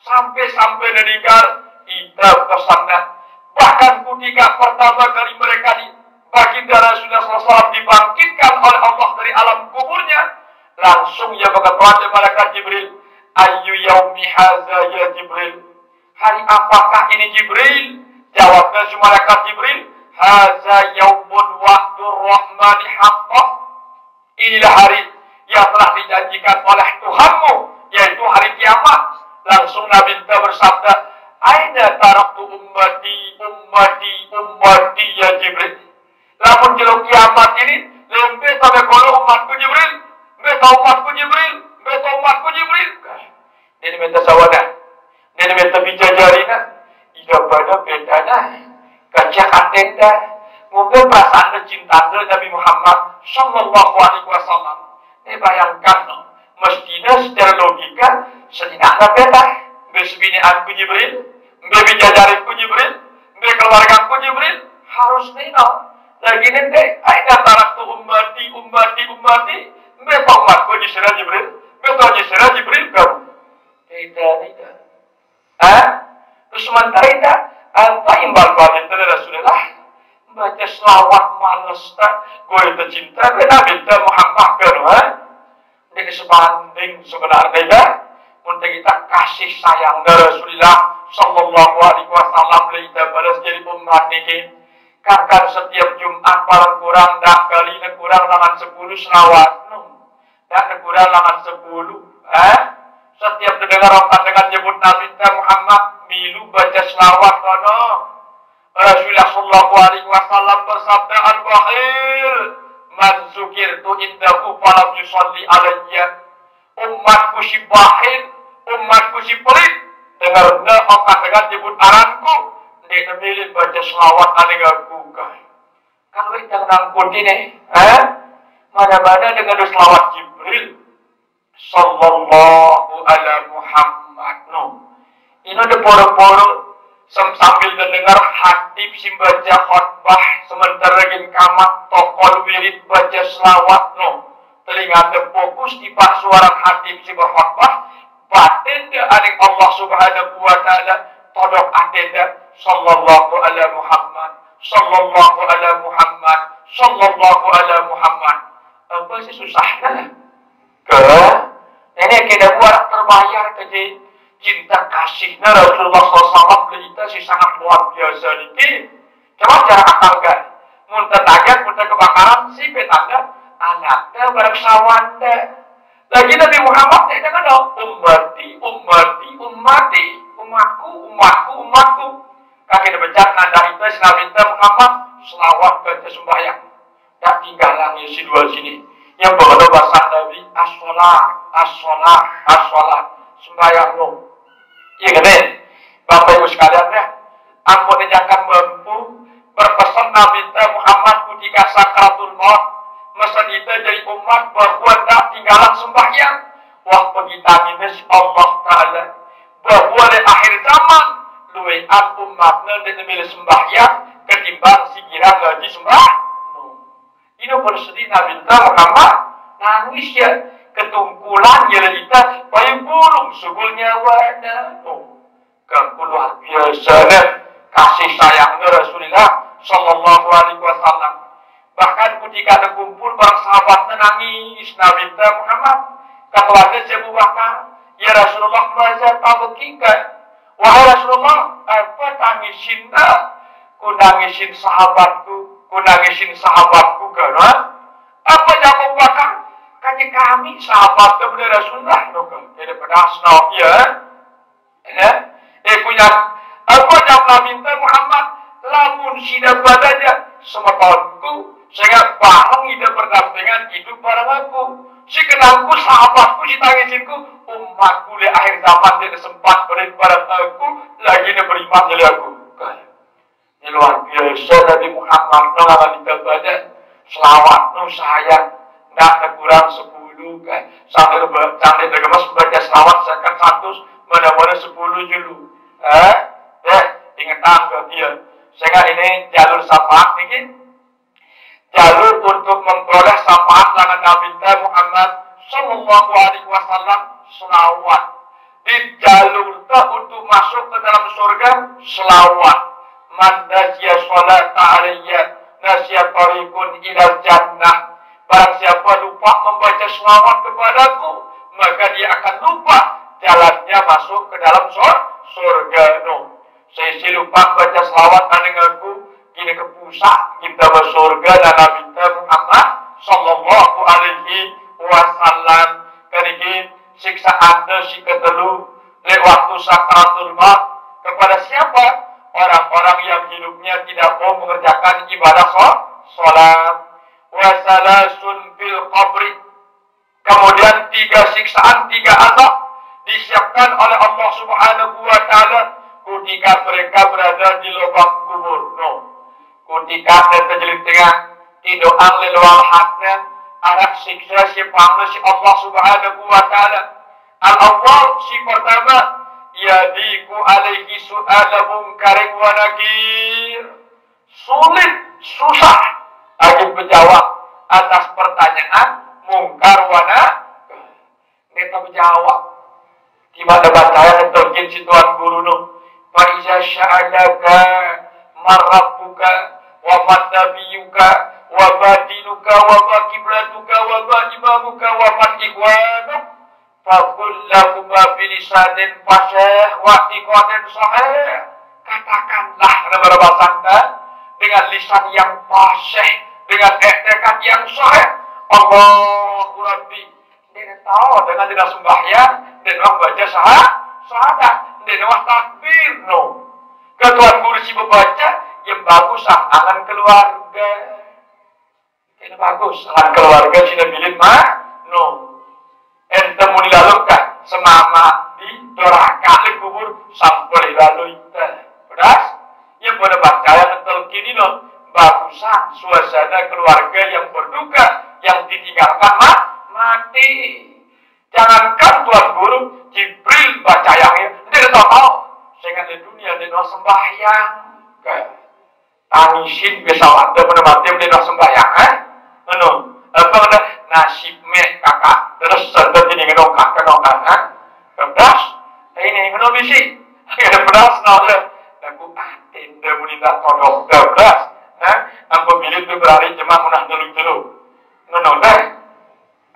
sampai meninggal kita pesanan. Bahkan ketika pertama kali mereka baginda Rasulullah SAW dibangkitkan oleh Allah dari alam kuburnya, langsung ia berkata malaikat Jibril, "Ayyu yaumi hadza ya Jibril?" Hari apakah ini Jibril? Jawabnya si malaikat Jibril, "Hadza yaumun wa'dur rahmani haqqan." Inilah hari yang telah dijanjikan oleh Tuhanmu, yaitu hari kiamat. Langsung Nabi bersabda, "Aina taraktu ummati ya Jibril." Lamun jeluk kiamat ini, lembe sampai kalau umatku Jibril, beta umatku Jibril. Ini minta sawana, ini minta bijajarina, ida pada bedana, kacak atenda, mungkin perasaan cinta Nabi Muhammad Sallallahu Alaihi Wasallam. Ini bayangkan, mestinya secara logika, setidaknya beta, besbini aku Jibril, bijajarinku Jibril, keluargaku Jibril, harus nino. Lagi nanti, aina taraktu ummati, beta umatku jisirah Jibril, beta jisirah Jibril kamu. Tidak. Terus sementara itu, apa imbal balik dari Rasulullah? Baca selawat males tak, gue itu cinta, Nabi Muhammad kan? Ini sebanding sebenarnya, untuk kita kasih sayang dari Rasulullah Sallallahu Alaihi Wasallam, kita balas jadi umat ini. Kan setiap Jumat paling kurang tak kali kurang langan 10 selawat, dan kurang langan 10. Setiap terdengar orang dengan nyebut Nabi Muhammad, milu baca selawat kono. Rasulullah Sallallahu Alaihi Wasallam bersabda, "Al-Bakhil man zukirtu indahu falam yusalli alayya." Umatku si bakhil, umatku si pelit, dengarnya orang dengan nyebut aranku, dia milih baca selawat anegaku. Kalau kita nangkut ini, mana-mana dengan selawat Jibril Sallallahu Alaihi Muhammad. Ini ada poro-poro sambil mendengar hatib si baca khutbah sementara lagi kamat tokol wirid baca selawat telinga terfokus di pak suara hatib si berkhutbah batin dia aning Allah Subhanahu Wa Taala todok adenda Sallallahu Alaihi Muhammad, Sallallahu Alaihi Muhammad, Sallallahu Alaihi Muhammad. Apa sih susahnya? Ini kita buat terbayar ke cinta kasihnya Rasulullah SAW kita sih sangat luar biasa ini. Coba cara akal kan? Muntah tagat, muntah kebakaran sih betanda anaknya bareng sawanda. Lagi Nabi Muhammad tidak kan dong umatku. Kaki dipecat nanda itu Nabi Muhammad selawat baca sembahyang. Tak tinggalan si dua sini. Yang berkata bahasa Nabi as-sholat sembahyang iya kan Bapak Ibu sekalian ya, ampun jangan mampu berpesan Nabi Muhammad ketika sakratul maut mesen itu jadi umat bahwa tak tinggalan sembahyang waktu kita minus Allah Ta'ala bahwa di akhir zaman luwean umatnya dengan milih sembahyang ketimbang si kira ngaji sembahyang. Ini pun sedih Nabi Muhammad nangis ya ketungkulan ya kita bayi burung subulnya wana. Keluar biasa kasih sayangnya Rasulullah Sallallahu Alaihi Wasallam. Bahkan ketika ada kumpul para sahabatnya nangis Nabi Muhammad katakannya Abu Bakar, ya Rasulullah masa tahu kita. Wahai Rasulullah, apa tangisin ku nangisin sahabatku kan? Apa Abu Bakar? Kanya kami sahabat kepada Rasulullah tidak pernah senang ya. Punya apa jawab minta Muhammad lamun sida badanya semetonku sehingga bareng ida berdampingan hidup bareng aku si kenalku sahabatku si tangisinku umatku di akhir zaman tidak sempat beri bareng aku lagi dia beriman dari aku ini luar biasa Nabi Muhammad nolak kita badan selawat sayang tidak kurang 10 10 kan. Sampai bergemas baca selawat zakat 100, mana-mana 10 dulu. Ingat angka dia. Sehingga ini jalur syafaat ini. Jalur untuk memperoleh syafaat dengan Nabi Muhammad Sallallahu Alaihi Wasallam selawat. Di jalur untuk masuk ke dalam surga selawat. Man nasiya sholat alaiya nasiya tariqun ilal jannah. Barang siapa lupa membaca selawat kepadaku, maka dia akan lupa jalannya masuk ke dalam surga. No. Saya lupa baca selawat denganku, kini ke pusat kita ke surga dan Nabi Muhammad Sallallahu Alaihi Wasallam. Kali siksa anda si ketelu lewat waktu sakaratul maut kepada siapa? Orang-orang yang hidupnya tidak mau mengerjakan ibadah sholat. Wasalasun fil qabri. Kemudian 3 siksaan, 3 azab disiapkan oleh Allah Subhanahu wa taala ketika mereka berada di lubang kubur. No. Ketika terjelit tengah tidoang lelual haknya arak siksa si pangna si Allah Subhanahu wa taala. Al-awwal si pertama yadiku alaihi su'ala munkarin wa nakir. Sulit, susah lagi menjawab atas pertanyaan mungkar wa nakir. Kita menjawab gimana bacaan terkin si Tuhan Guru no. Fa iza sya'alaka marabbuka wa nabiyuka wa badinuka wa kiblatuka wa imamuka wa man ikhwanuk faqul lahum bilisanin fasih wa iqatin sahih. Katakanlah kepada bahasa dengan lisan yang fasih, dengan tekad yang sahih. Allahu Rabbi. Dia tahu dengan tidak sembahyang dan baca syahadat dan takbir no. Ketuan Guru si membaca yang bagus angan keluarga. Ini bagus angan keluarga si nabilin mah no. Ente muni lalukan semama di doraka le kubur sampai lalu itu. Beras? Yang pada baca yang terkini no. Bagusan suasana keluarga yang berduka yang ditinggalkan mati. Jangankan Tuan Guru Jibril baca yang ini dia tahu sehingga di dunia dia sembahyang tangisin bisa ada menemati dia sembahyang apa ada nasib me kakak terus serta jadi nongkak beras ini kenapa sih ada beras nolak aku atin dia menita todok beras aku pilih tu berari cuma munah dulu nolak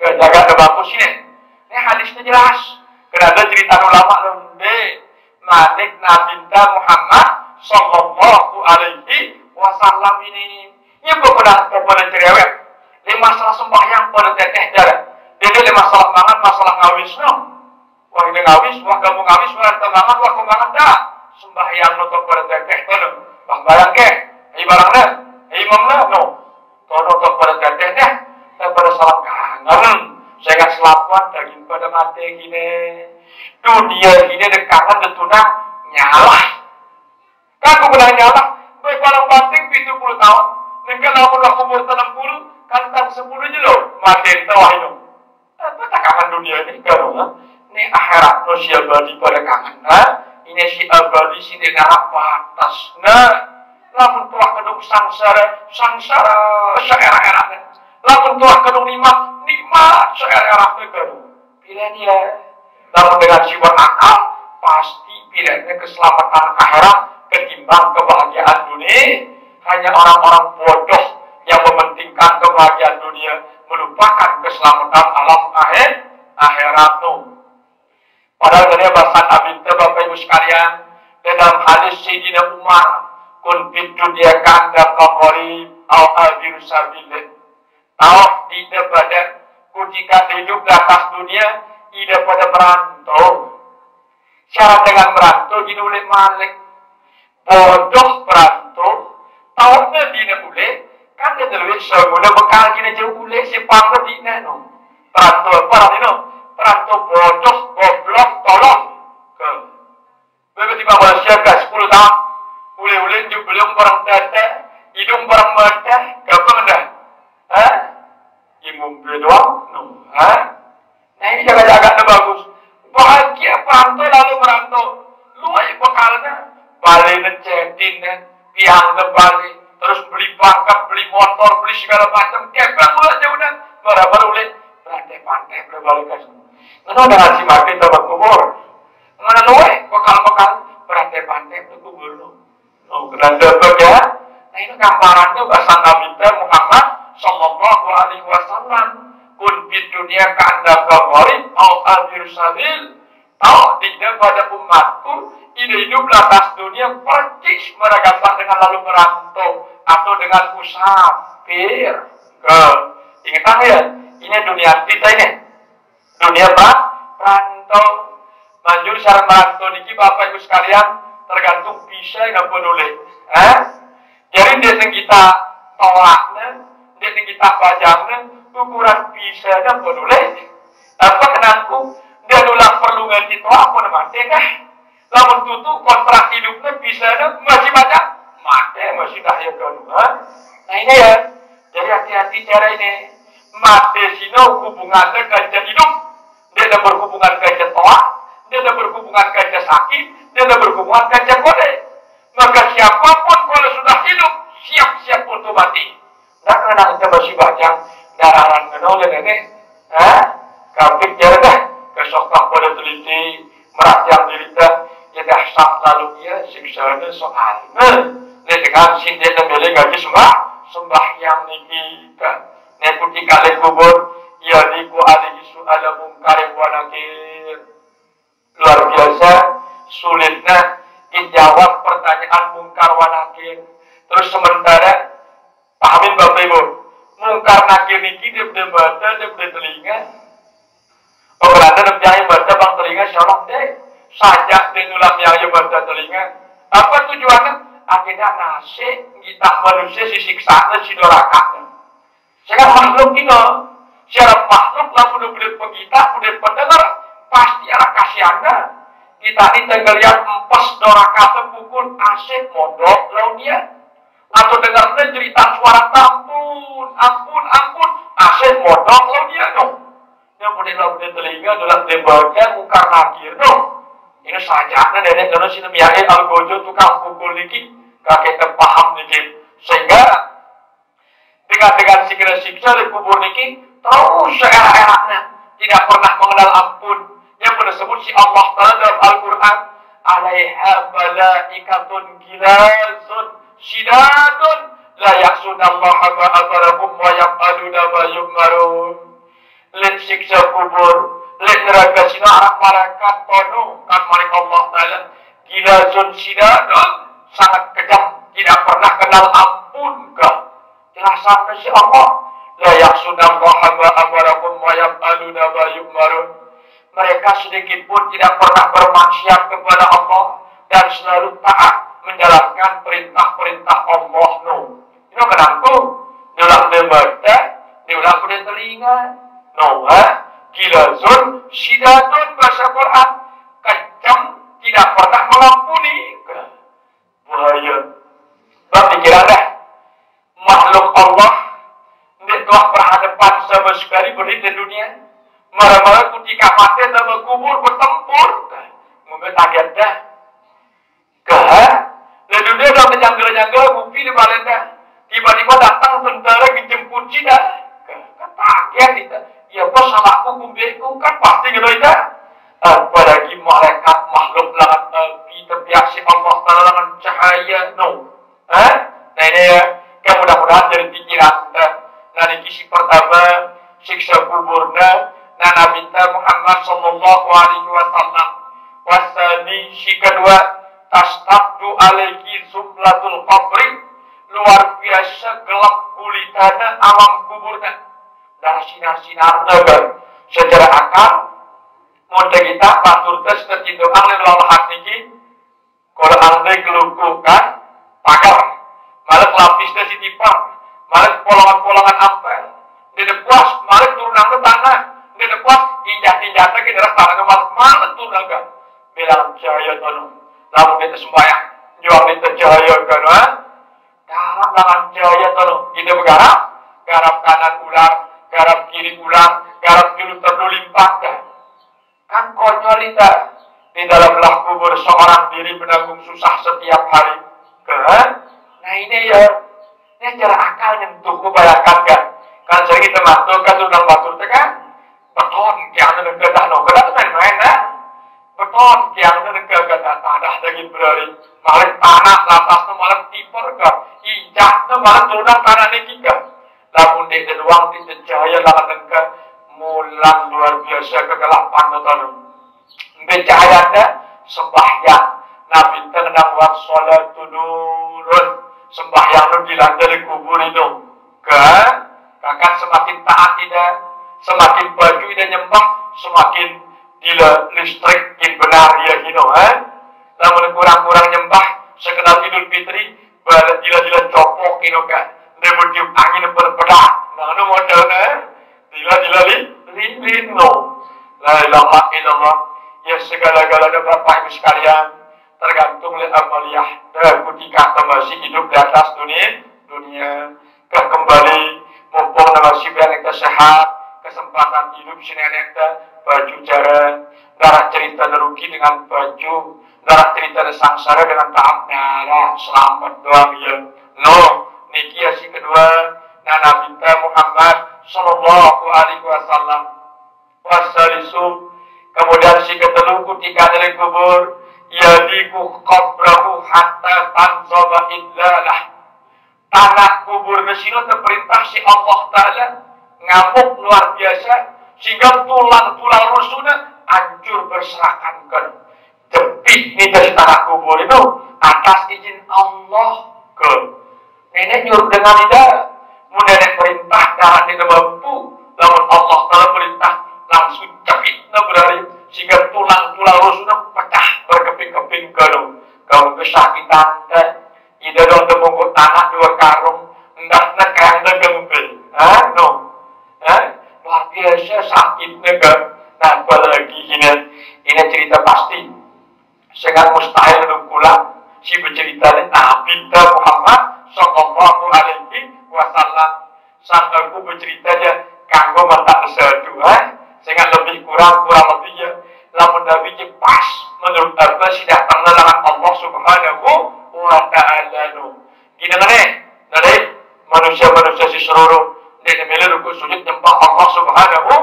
jaga ada bagus ini. Ini hadisnya jelas. Kerana cerita ulama londe Malik Nabi Muhammad Sallallahu Alaihi Wasallam ini. Ini kepada cerewet. Ini masalah sembahyang pada teteh darah. Ini masalah mangan, masalah ngawis no. Wah ini ngawis, wah kamu ngawis, wah kita mangan, wah kamu mangan dah. Sembahyang untuk pada teteh no. Bang barang ke, barangnya, imamnya no. Kalau untuk pada teteh deh, pada salat kangen. Saya akan selapan daripada mati gini. Dunia gini dekangan detuna nyala. Kan aku pernah nyala. Baik barang banting 70 tahun. Mungkin aku dah umur 60. Kan tak 10 je loh. Mati itu wahyu. Apa tak kangen dunia ini? Kalau ini akhirat manusia abadi pada kangen. Ini si abadi si dengar batas. Lamun tuah kedung sangsara seera-eranya. Lamun tuah kedung nikmat seera-era negara. Pilihan dia. Namun dengan jiwa akal, pasti pilihannya keselamatan akhirat ketimbang kebahagiaan dunia. Hanya orang-orang bodoh yang mementingkan kebahagiaan dunia, melupakan keselamatan alam akhirat. Padahal dari bahasa Nabi Bapak Ibu sekalian, dalam hadis Sayyidina Umar, kun fid dunya ka'annaka qarib aw abiru sabilillah. Tahu tidak pada ketika hidup di atas dunia tidak pada merantau. Syarat dengan merantau gini oleh Malik. Bodoh merantau. Tahunya dina boleh. Kan dia terlalu seguna bekal gini jauh boleh. Sipangnya dina no. Perantau apa no? Perantau bodoh, goblok, tolong. Tiba-tiba manusia ke 10 tahun. Ule-ule belum barang tete. Hidung barang mata. Kapan dah? Imum doang, no. balik ngecetin tiang balik, terus beli pangkat, beli motor, beli segala macam, kebang aja udah, baru boleh pantai berbalik kan. Mana ada ngaji mati tempat kubur, mana loe bekal pantai kubur lo. Oh, kena dapat ya. Nah ini gambarannya bahasa Nabi Muhammad Sallallahu Alaihi Wasallam. Kun di dunia ka'anda gharib au abir sabil. Tahu tidak pada umatku ini hidup atas dunia percis mereka dengan lalu merantau atau dengan musafir. Ingat ya, ini dunia kita ini. Dunia rantau. Manjur cara merantau niki Bapak Ibu sekalian tergantung bisa nggak boleh. Jadi dia yang kita tolaknya, dia yang kita bajangnya, ukuran bisa nggak boleh. Apa kenangku? Dia dulu perlu ngerti tolak apa mati kah? Lamun tutu kontrak hidupnya bisa nggak masih banyak mati masih dah ya kedua. Nah ini ya, jadi hati-hati cara ini. Mati sini hubungannya kerja hidup, dia ada berhubungan kerja tolak. Dia ada berhubungan kerja sakit, dia ada berhubungan kerja kode. Maka siapapun kalau sudah hidup, siap-siap untuk mati. Nah, karena kita masih bajang, dararan kenal dan ini, kapik jalan dah, besok tak pada teliti, merat yang dirita, ya dah sak lalu ya, siksanya soal. Ini dengan sindir dan beli gaji sembahyang niki, ini putih kali kubur, ya niku alihi su'ala mungkarim wa nakir. Luar biasa sulitnya dijawab pertanyaan mungkar wa nakir. Terus sementara pahamin Bapak Ibu, mungkar nakir niki dia udah baca, dia udah telinga. Oh berarti dia jangan baca bang telinga syolong deh. Sajak dia nulam yang baca telinga. Apa tujuannya? Akhirnya nasib kita manusia si siksanya si dorakanya. Sekarang makhluk ini, secara makhluk lah udah pengita, udah pendengar. Pasti ada kasihannya. Kita ini tinggal lihat empas doraka pukul asik mondok launia. Atau dengarnya cerita suara ampun asik mondok launia dong. Yang boleh telinga adalah lembaga mungkar nakir dong. Ini saja nenek nenek sini miyain algojo tukang pukul niki kakek terpaham niki. Sehingga dengan siksa di kubur niki terus seerak-eraknya tidak pernah mengenal ampun. Yang disebut si Allah Ta'ala dalam Al-Quran, alaiha malaikatun gilazun syidadun la ya'sunallaha ma amarakum wa yaf'aluna ma yu'marun. Lihat siksa kubur, lihat neraka sina anak malaikat tono kan malaikat Allah Ta'ala gilazun syidadun, sangat kejam, tidak pernah kenal ampun kah? Jelasan si Allah, la ya'sunallaha ma amarakum wa yaf'aluna ma yu'marun. Mereka sedikit pun tidak pernah bermaksiat kepada Allah dan selalu taat menjalankan perintah-perintah Allah. Ini kenapa? Diulang demata, diulang pada telinga. Gilazun, syidadun bahasa Quran. Kejam, tidak pernah mengampuni. Bahaya. Bang pikiran dah. Makhluk Allah tidak telah berhadapan sama sekali beri di dunia. Marah-marah ketika mati sama kubur bertempur. Mungkin kaget dah. Lalu dia udah menjanggal-janggal bukti di Balenda. Tiba-tiba datang tentara dijemput Cina. Kaget kita. Ya bos salahku kumbeku kan pasti gitu itu. Apalagi malaikat makhluk dengan api terbiasa Allah Ta'ala dengan cahaya. Nah ini ya. Mudah-mudahan dari pikiran. Nah ini kisi pertama. Siksa kuburnya. Nah Nabi Muhammad Sallallahu Alaihi Wasallam wasani si kedua tastabdu alaiki zumlatul qabri, luar biasa gelap kulitana alam kuburnya dan sinar-sinar naga secara akal mudah kita batur tes tercindung alih lalu hati kalau alih kelukukan pagar malah lapisnya si tipar malah polongan-polongan apel tidak puas malah turunan ke tanah tidak puas injak-injaknya ke dalam tanah malah turunan bilang cahaya tono lalu kita sembahyang jual kita cahaya tono garap lawan cahaya tono kita bergarap garap kanan ular garap kiri ular garap kiri terdulimpah kan konyol kita di dalam belah kubur seorang diri menanggung susah setiap hari. Nah ini ya, ini cara akal nyentuh, bayangkan kan? Kan sering kita mantul kan tunang batur kan? Beton yang ada negara no, kita main-main lah. Beton yang ada negara tanah daging berari, malah tanah latasnya malah tiper kan? Injaknya malah tunang tanah ini kan? Namun di doang di cahaya lah negara mulan luar biasa kegelapan betul. Bercahayanya sembahyang, Nabi tenang buat sholat turun sembahyang dilandari kubur itu, kan? Kakak semakin taat tidak, semakin baju tidak nyembah, semakin dila listrik yang benar ya hino, namun kurang-kurang nyembah, sekedar Idul Fitri, dila copok hino kan, nebut tiup angin berpedak, nah itu modelnya, dila lino, la ilaha illallah, ya segala-galanya Bapak Ibu sekalian, tergantung oleh amaliyah, dan ketika masih hidup di atas dunia, kembali mumpung masih banyak sehat, kesempatan hidup sinenek baju jaran, darah cerita nerugi dengan baju, darah cerita sangsara dengan tahap darah selamat doang ya. No, niki si kedua, Nabi Muhammad Sallallahu Alaihi Wasallam wasalisu, kemudian si ketelu ketika dari kubur, yadiku qabrahu hatta tanzaba idlalah. Tanah kubur mesino terperintah si Allah Ta'ala ngamuk luar biasa sehingga tulang-tulang rusuknya hancur berserakan. Jepit nih dari tanah kubur itu atas izin Allah ke nenek nyuruh dengan tidak mau nenek perintah jangan tidak mampu, namun Allah Ta'ala perintah langsung jepitnya berari sehingga tulang-tulang rusuknya pecah berkeping-keping kalau kesakitan ida dong temungkut tanah dua karung hendaknya kerana gembel, no, luar biasa sakitnya kan. Nah apalagi ini cerita pasti sangat mustahil menunggulah si bercerita Nabi Muhammad Sallallahu Alaihi Wasallam sampai aku bercerita aja kanggo mata satu, sangat lebih kurang lebih ya. Lamun Nabi pas menurut apa si datang dalam Allah Subhanahu wa Ta'ala no. Gini dari manusia-manusia si seluruh dia milih rukuk sujud nyembah Allah Subhanahu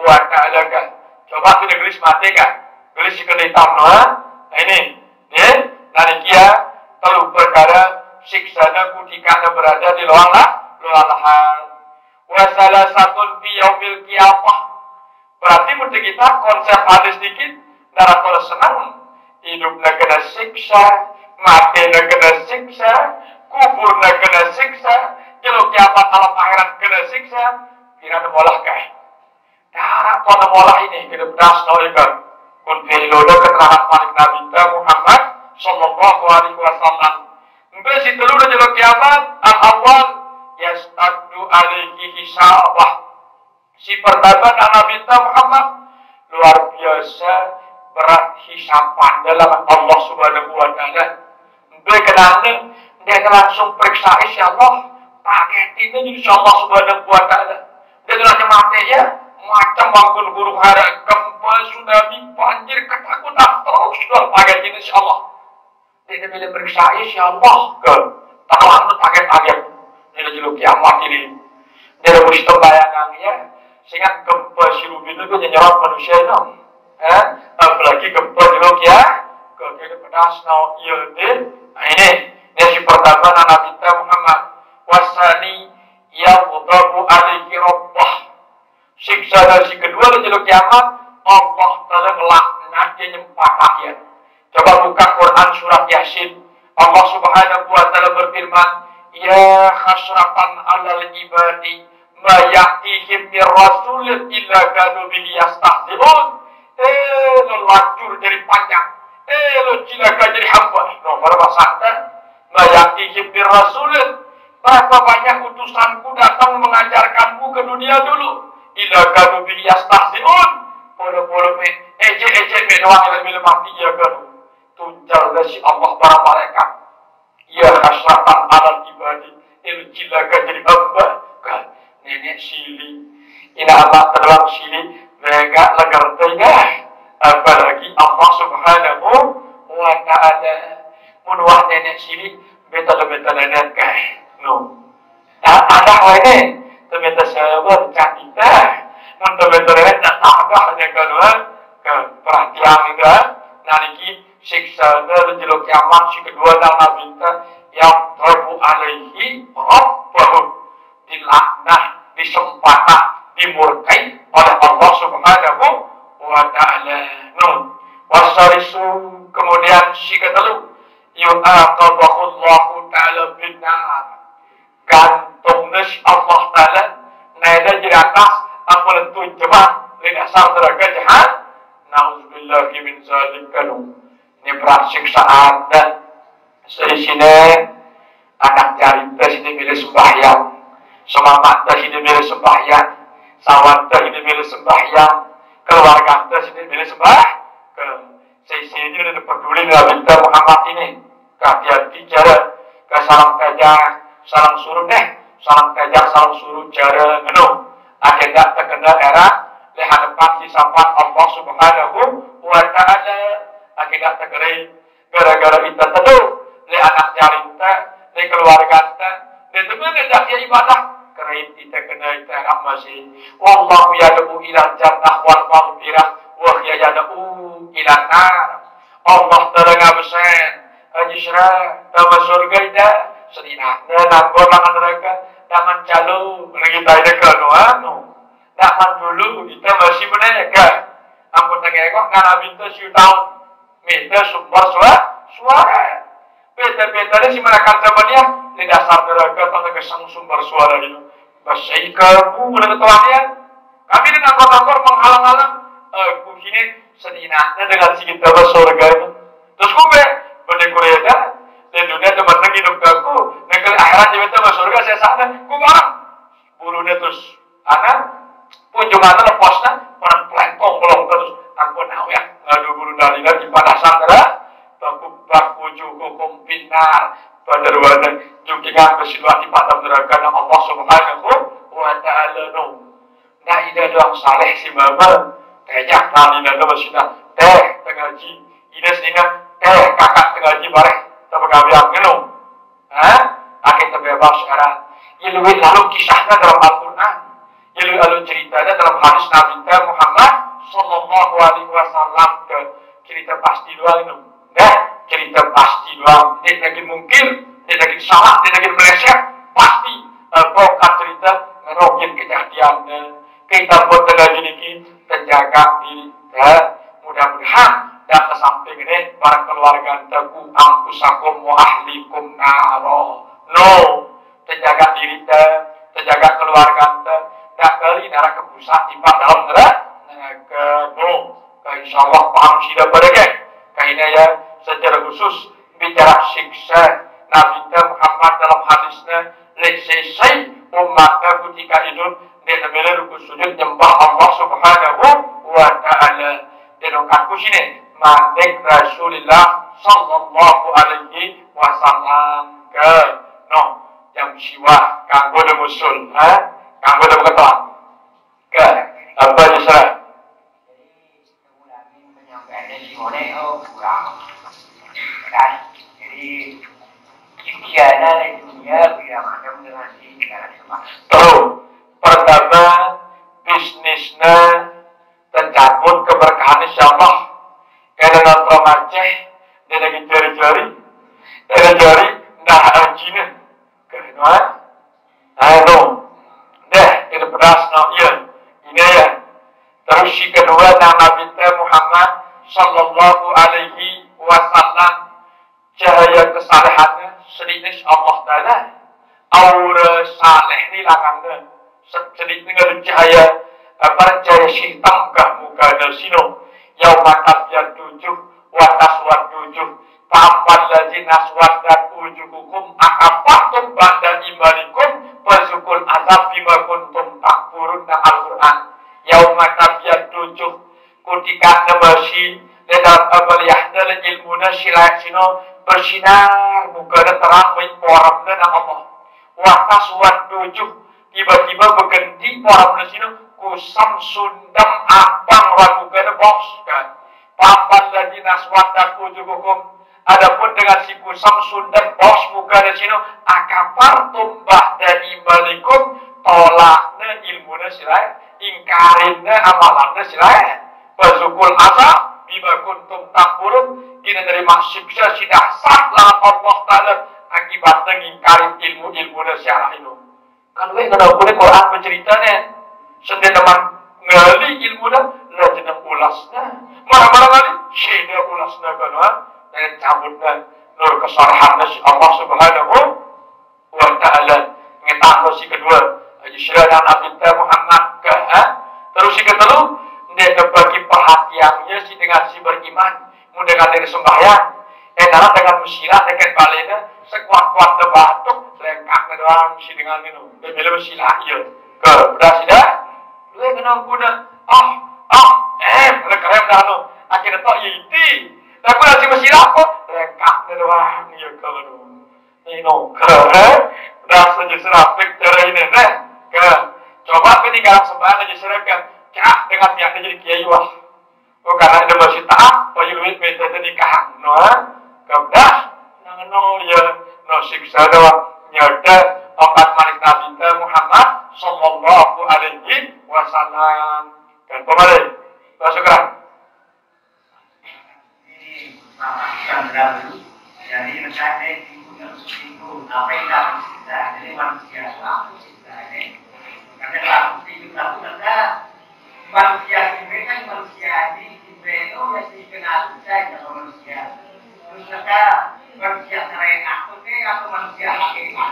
wa Ta'ala kan. Coba kita gelis mati kan, gelis si kedai hitam no. Nah ini, ya, dari kia telu perkara siksana ketika berada di luar lahan. Wasalah satu fi yaumil qiyamah. Berarti menurut kita konsep hadis dikit, darah kalau senang hidupnya kena siksa, matinya kena siksa, kuburnya kena siksa, kalau kiamat alam akhirat kena siksa, tidak ada molah kah? Darah kalau molah ini kita beras nawikan. Kun fi'loda keterangan Malik Nabi Muhammad Sallallahu Alaihi Wasallam. Mungkin si telur kalau kiamat al-awwal yastaddu alaihi hisabah. Si pertama Nabi Muhammad luar biasa berat hisapan dalam Allah Subhanahu wa Ta'ala. Berkenaan dia langsung periksa insya Allah paket ini insya Allah Subhanahu wa Ta'ala. Dia langsung mati ya macam bangun guru hara gempa tsunami banjir ketakutan terus luar paket ini insya Allah. Dia boleh periksa insya Allah ke tangan paket ini jelu kiamat ini. Dia mesti bayangkannya sehingga gempa sirubin itu nyerap manusia itu, apalagi gempa jeluk ya, kalau dia pedas no ini si pertama Nabi Muhammad wasani yang mutabu alaihi rabbah. Siksa dari si kedua jeluk kiamat Allah telah melaknat dia nyempat ayat. Coba buka Quran surat Yasin, Allah Subhanahu wa Ta'ala berfirman, ya khasratan alal ibadi ma ya'tihim min rasulin illa kanu bihi yastahzi'un. Lo lacur dari panjang, lo cilaka jadi hamba. No, pada bahasa ma ya'tihim min rasulin, berapa banyak utusanku datang mengajarkanmu ke dunia dulu. Illa kanu bihi yastahzi'un. Polo-polo ejek-ejek doang yang lebih mati ya kan. Tunjal dari Allah para malaikat. Ya hasratan alal ibadi, lo cilaka jadi hamba. Nenek sili, ina amat terang sili, mereka legar tengah, apalagi Allah Allah Subhanahu wa ta'ala. Mun wah nenek sini betul-betul nenek kah. No. Ada wene ternyata sahabat cantika. Mun betul nenek tak ada hanya kedua ke perhatian itu. Nanti siksa dan jeluk kiamat si kedua dalam Nabi yang terbu alaihi rabbahu dilaknah, disempatah, dimurkai oleh Allah Subhanahu wa ta'ala. Nun wasarisu kemudian si ketelu yu'aqabahullahu ta'ala binnar gantungnya Allah ta'ala naida di atas apa lentu jemaah di dasar neraka jahat. Na'udzubillahi min zalik kanu. Ini berat siksaan dan sini anak jarita sini milih sembahyang, semangat sini milih sembahyang, sawan sini milih sembahyang, keluarga sini milih sembahyang. Sini udah peduli Nabi Muhammad ini. Hati-hati cara ke salam kajah, salam suruh salam kajah, salam suruh cara ngenu. Agenda terkena era lehadapan disampaikan Allah Subhanahu wa ta'ala. Agenda terkena gara-gara kita tentu le anak jarita, le keluarga kita, le teman hendak ibadah. Kerana kita kena kita masih. Wallahu yad'u ila jannah wal maghfirah wa hiya yad'u ila nar. Allah terangah besar ajisra nama surga ida sedina nanggur langan neraka tangan calu kita ida keluar tangan dulu kita masih menega ampun tengok karena minta tahun minta sumber suara beta-beta si mereka temannya di dasar neraka tanpa kesang sumber suara itu basai kamu menurut tuannya kami dengan nanggur menghalang-halang aku ini sedinanya dengan si kita bersurga itu. Terus gue berdekuliah dan dunia teman lagi hidup aku. Negeri akhirat kita bersurga saya sana. Gue barang bulunya terus anak kunjungan lepasnya orang pelempong belum terus. Aku tahu ya ngadu bulu dari di pada sandera. Baku hukum pinar pada ruangan jukingan bersiluat di pada neraka Allah Subhanahu wa ta'ala. Nah ini doang saleh si mama. Kejak nali nanda masina teh tengaji ida sehingga kakak tengaji bareng terpegawai ngenu akhir terbebas sekarang lalu kisahnya dalam Al-Quran lalu ceritanya dalam hadis Nabi Muhammad Sallallahu Alaihi Wasallam ke cerita pasti doang itu cerita pasti doang tidak lagi mungkin tidak lagi salah tidak lagi meleset pasti pokok cerita ngerokin kejadiannya kita buat tengaji ini terjaga diri mudah-mudahan dan kesamping ini para keluarga teku angkusakum wa ahlikum naro terjaga diri terjaga keluarga tak kali neraka pusat tiba dalam neraka insyaallah paham sudah berke kainnya ya secara khusus bicara siksa Nabi Muhammad dalam hadisnya lesai umatnya ketika hidup dia namanya rukun sujud nyembah Allah Subhanahu wa ta'ala. Dan aku sini mandek Rasulullah Sallallahu Alaihi Wasallam ke jam siwa kanggo de musul kanggo de ketua ke apa disah jadi lagi penyampaiannya si Mone kurang kan jadi kikiana di dunia bila macam dengan si negara semua pertama bisnisnya tercabut keberkahan insyaallah dengan orang Aceh dia lagi jari-jari dah ajinnya kenapa itu pedas iya ini ya terus si kedua Nabi Muhammad Sallallahu Alaihi Wasallam cahaya kesalehannya sedikit Allah Ta'ala aura saleh ini lakangnya sedikit dengan cahaya cahaya hitam ke muka dasino yang mata biar tujuh watas wat tujuh tampan lagi naswat dan tujuh hukum akapatum ba'da imanikum fasukul azab bima kuntum takfurun na Al-Quran yang mata biar tujuh ketika namasi dalam amaliyahna dan ilmuna sino bersinar muka terang menporamna na Allah watas wat tujuh tiba-tiba berganti orang Malaysia kusam sundam abang ragu kena bos kan Paman lagi naswadat wujuhukum. Adapun dengan si kusam sundan bos muka di sini akapartum ba'da imanikum tolakna ilmuna silai ingkarinna amalanna silai bazukul azab bima kuntum takfurun kina dari siksa si dasar lah Allah Ta'ala akibatnya ngingkarin ilmu-ilmuna sialah itu kan we kada boleh Quran berceritanya sendiri teman ngali ilmuna la jeneng ulasna marah-marah kali syeda ulasna kana dan cabutna nur kesalahanna si Allah Subhanahu wa Ta'ala ngetahno si kedua aja syaradan Nabi Muhammad ke terus si ketelu dia bagi perhatiannya si dengan si beriman dengan dari sembahyang enak dengan musilah dengan balena sekuat-kuat batuk lengkap doang si dengan minum bila musilah iya ke udah sudah lu kenal kuda lekarem dah no akhirnya tok yiti tapi nasi musilah kok lengkap doang iya ke ini ke udah saja serapik cara ini ke coba ketinggalan sembahyang aja serapkan cak dengan niatnya jadi kiai wah karena ada masih taat payulit metode nikah kemudian ya siksa doang nyata obat malik Nabi Muhammad sallallahu alaihi wasallam kan pemalai masukkan ini yang dahulu dari mencari itu apa yang dalam kita jadi manusia selalu kita ini karena dalam hidup kita manusia ini kan manusia ini itu yang dikenal saja manusia terus mereka manusia syariat atau manusia hakikat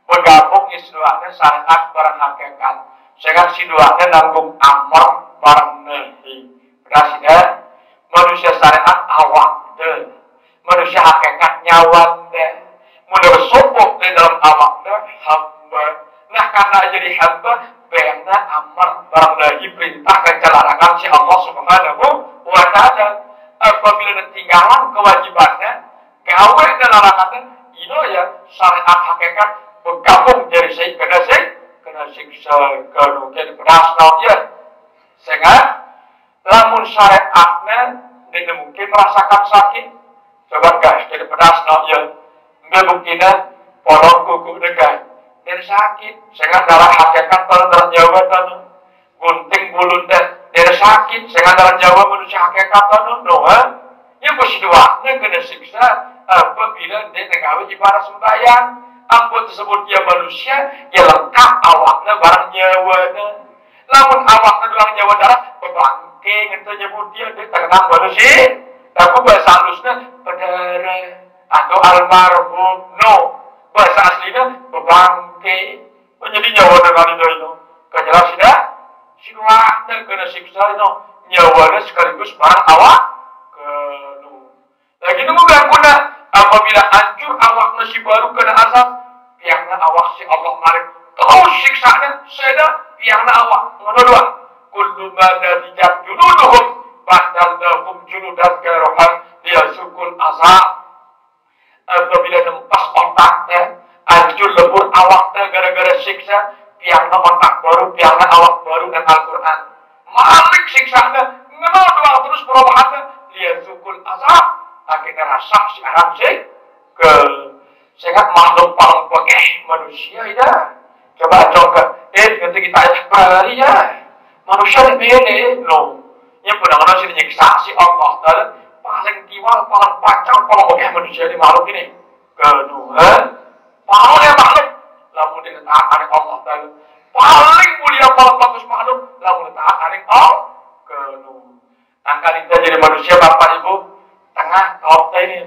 bergabung istilahnya syariat barang hakikat sehingga istilahnya nanggung amar barang nahi berarti manusia syariat awak deh manusia hakikat nyawa deh mudah sopok di dalam awak deh hamba nah karena jadi hamba bayangnya amar barang nahi perintah kencelarangan si Allah Subhanahu wa Ta'ala apabila ketinggalan kewajibannya gawe dan larangannya itu ya syariat hakikat bergabung dari saya kena siksa kerugian berasal ya sehingga lamun syariatnya tidak mungkin merasakan sakit coba guys jadi berasal ya nggak mungkinnya polong kuku dekat dan sakit sehingga darah hakikat darah Jawa tanah gunting bulu dari sakit sehingga darah Jawa manusia hakikat tanah doa yang bersidoaknya kena siksa apabila dia negawi ibadah sembahyang ampun tersebut dia manusia ya lengkap awaknya barang nyawa namun awaknya barang nyawa darah berbangke itu nyebut dia terkenal manusia tapi bahasa halusnya berdarah atau almarhum bahasa aslinya berbangke menjadi nyawa dengan itu kejelas tidak sidoaknya kena siksa itu nyawanya sekaligus barang awak lagi nunggu guna apabila hancur awak nasi baru kena azab pihaknya awak si Allah marik terus siksanya seda pihaknya awak menurut kullu mana dijat junuduhum badal dahum junudan kerohan dia sukul azab apabila nempas otaknya hancur lebur awaknya gara-gara siksa pihaknya otak baru pihaknya awak baru dan Al-Quran malik siksanya ngenal doang terus perubahannya dia sukul azab akhirnya rasa si Arab sih ke sehingga makhluk paling pekeh manusia itu coba nanti kita ajak ya manusia ini yang benar-benar sih nyiksa si Allah dan paling tiwal paling panjang paling pekeh manusia di makhluk ini kedua paling makhluk lamun ditaati Allah dan paling mulia paling bagus makhluk lamun ditaati Allah kedua angka kita jadi manusia bapak ibu tengah kota ini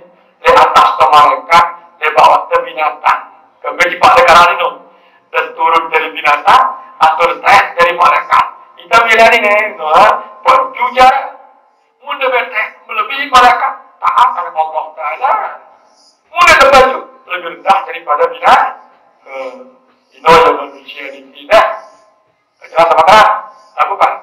di atas ke malaikat di bawah ke binatang kemudian pak negara ini dan turun dari binatang atau naik dari malaikat kita bilang ini berjuja mudah betek melebihi malaikat taat kepada Allah Ta'ala mudah terbaju lebih rendah daripada binatang ini yang manusia di tidak jelas apa aku kan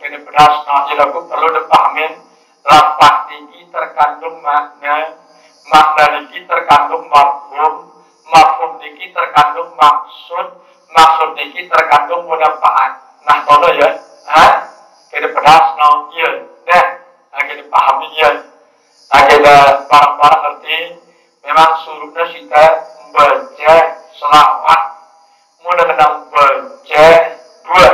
kene beras nah ilaku perlu dipahamin lafaz niki terkandung makna niki terkandung mafhum niki terkandung maksud niki terkandung manfaat. Nah tono ya, kene beras nah iya deh, kene pahami ya. Kene barang-barang ngerti memang suruhnya kita baca selawat. Mula kena baca dua.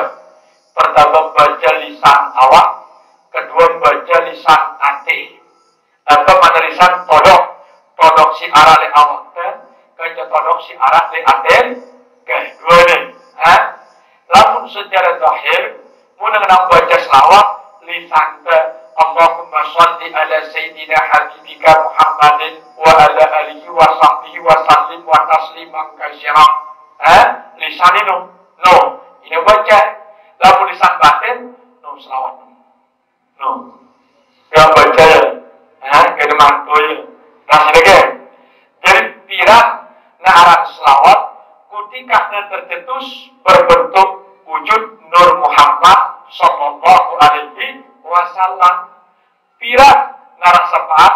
Pertama baca lisan awak, kedua baca lisan hati. Atau mana lisan todok si arah le awak ke todok si arah le aten ke dua ni. Lamun secara zahir, mula kena baca selawat lisan ke Allahumma shalli ala sayyidina habibika Muhammadin wa ala alihi wa sahbihi wa sallim wa tasliman katsira. Lisan itu ini baca. Lalu lisan batin selawat dia baca kena mantu ya jadi pirang arah selawat ketika tercetus berbentuk wujud Nur Muhammad sallallahu alaihi wasallam pirang arah sepat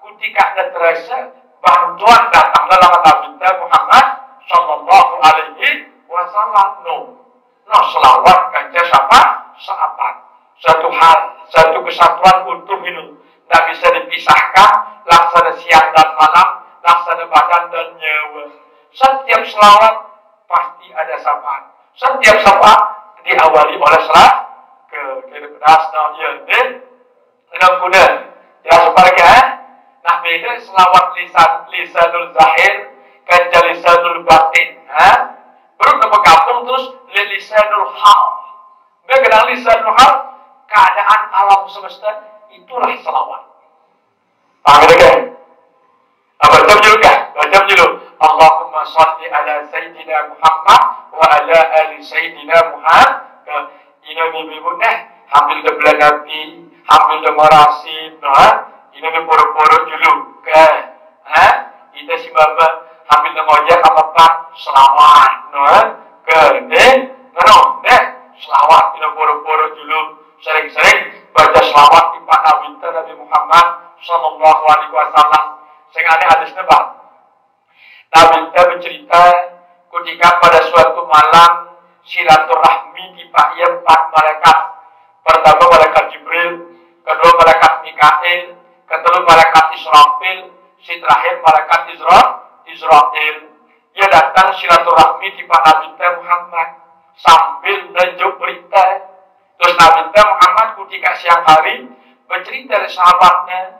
ketika terasa bantuan datang dalam Nabi Muhammad sallallahu alaihi wasallam selawat kanca sahabat satu hal, satu kesatuan utuh itu tidak bisa dipisahkan laksana siang dan malam, laksana badan dan nyawa. Setiap selawat pasti ada syafaat. Setiap syafaat diawali oleh salat ke beras ya deh enam guna ya sebagai nah beda selawat lisanul zahir kanca lisanul batin baru bergabung terus lisanul hal. Bagaimana lisanul hal? Keadaan alam semesta itulah selawat. Paham kan? Baca juga. Allahumma shalli ala sayyidina Muhammad wa ala ali sayyidina Muhammad. Ini bibi hamil de bulan Nabi, hamil de marasid, ini poro-poro dulu. Kita si baba hamil de ngojek sama pak selawat, selawat ini poro-poro dulu. Sering-sering baca selawat di Pak Nabi Muhammad sallallahu alaihi wasallam. Sing ada hadisnya Pak. Nabi bercerita ketika pada suatu malam silaturahmi dipakai 4 malaikat. Pertama malaikat Jibril, kedua malaikat Mikail, ketiga malaikat Israfil, si terakhir malaikat Israel. Ia datang silaturahmi di Pak Nabi Muhammad sambil menunjuk berita. Terus Nabi Muhammad ketika siang hari bercerita dari sahabatnya,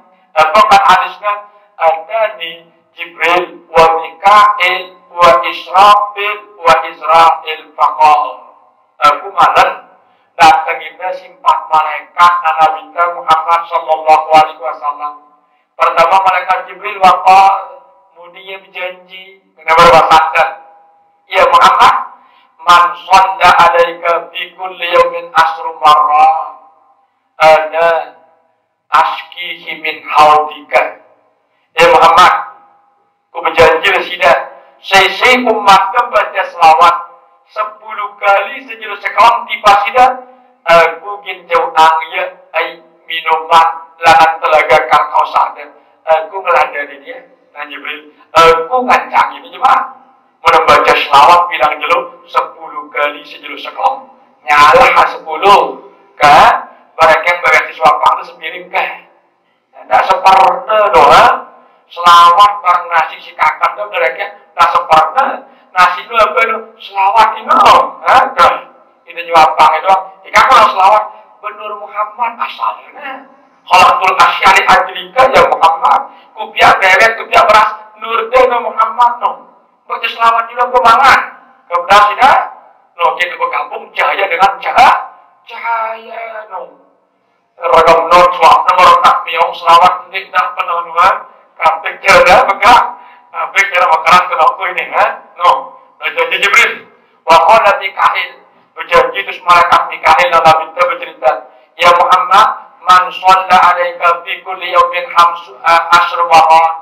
bahkan hadisnya ada nih Jibril wa Mikail wa Israfil wa Israel faqal. Aku malam datang kita simpat malaikat Nabi Muhammad sallallahu alaihi wasallam. Pertama malaikat Jibril waqal, mudia berjanji dengan berwasat. Ya Muhammad, man shalla alaika fi kulli yawmin asru marra ana ashkihi min haudika. Muhammad, ku berjanji sida saya umat baca selawat 10 kali sejauh sekalam tiba sida aku ginjau angya ai minuman langan telaga kang kausar aku ngeladani dia dan Jibril aku ngancang ini cuma membaca selawat bilang jeluk 10 kali sejauh sekalam nyalah 10 kan mereka yang berarti suapang itu sepiring kan tidak separna doa selawat bareng nasi si kakak itu mereka tidak separna nasi itu apa itu selawat itu kan itu suapang itu ikan kalau selawat benur Muhammad asalnya khalatul asyari ajlika ya Muhammad kubiak beret kubiak beras nurdena Muhammad baca selawat juga kemangan kepada sida kita bergabung cahaya dengan cahaya ragam non suap nomor tak miong selawat tidak penuhan kapek cerda begak kapek cerda makanan kenapa ini berjanji Jibril waqala Mikail berjanji terus malaikat Mikail dalam minta bercerita ya Muhammad man shalla alaika fi kulli yawmin asru maran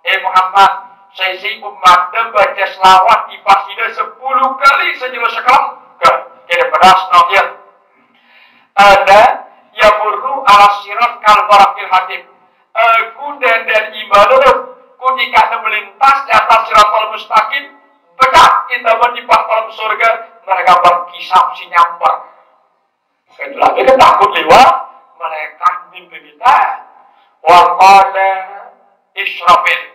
Muhammad saya umat baca selawat di pasida 10 kali sejauh sekalam ke beras nokia ada yamurru ala sirat kal barakil hakim. Aku dan imanul ku jika melintas di atas siratal mustaqim, bedak kita menimpa dalam surga, mereka berkisap si nyamper. Itulah kita takut lewat mereka mimpi kita. Wa qala Israfil.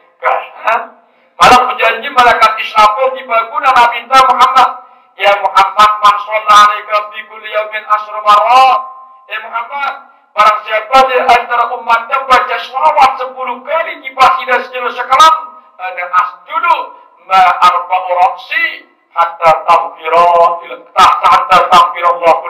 Malah berjanji malaikat Israfil di baguna Nabi Muhammad. Ya Muhammad man shalla alaika fi kulli yawmin asra marrat. Ya Muhammad, barang siapa di antara umatnya baca sholawat 10 kali di pasida sejelas sekalam, ada asjudu ma arba'u ra'si hatta taghfirallahu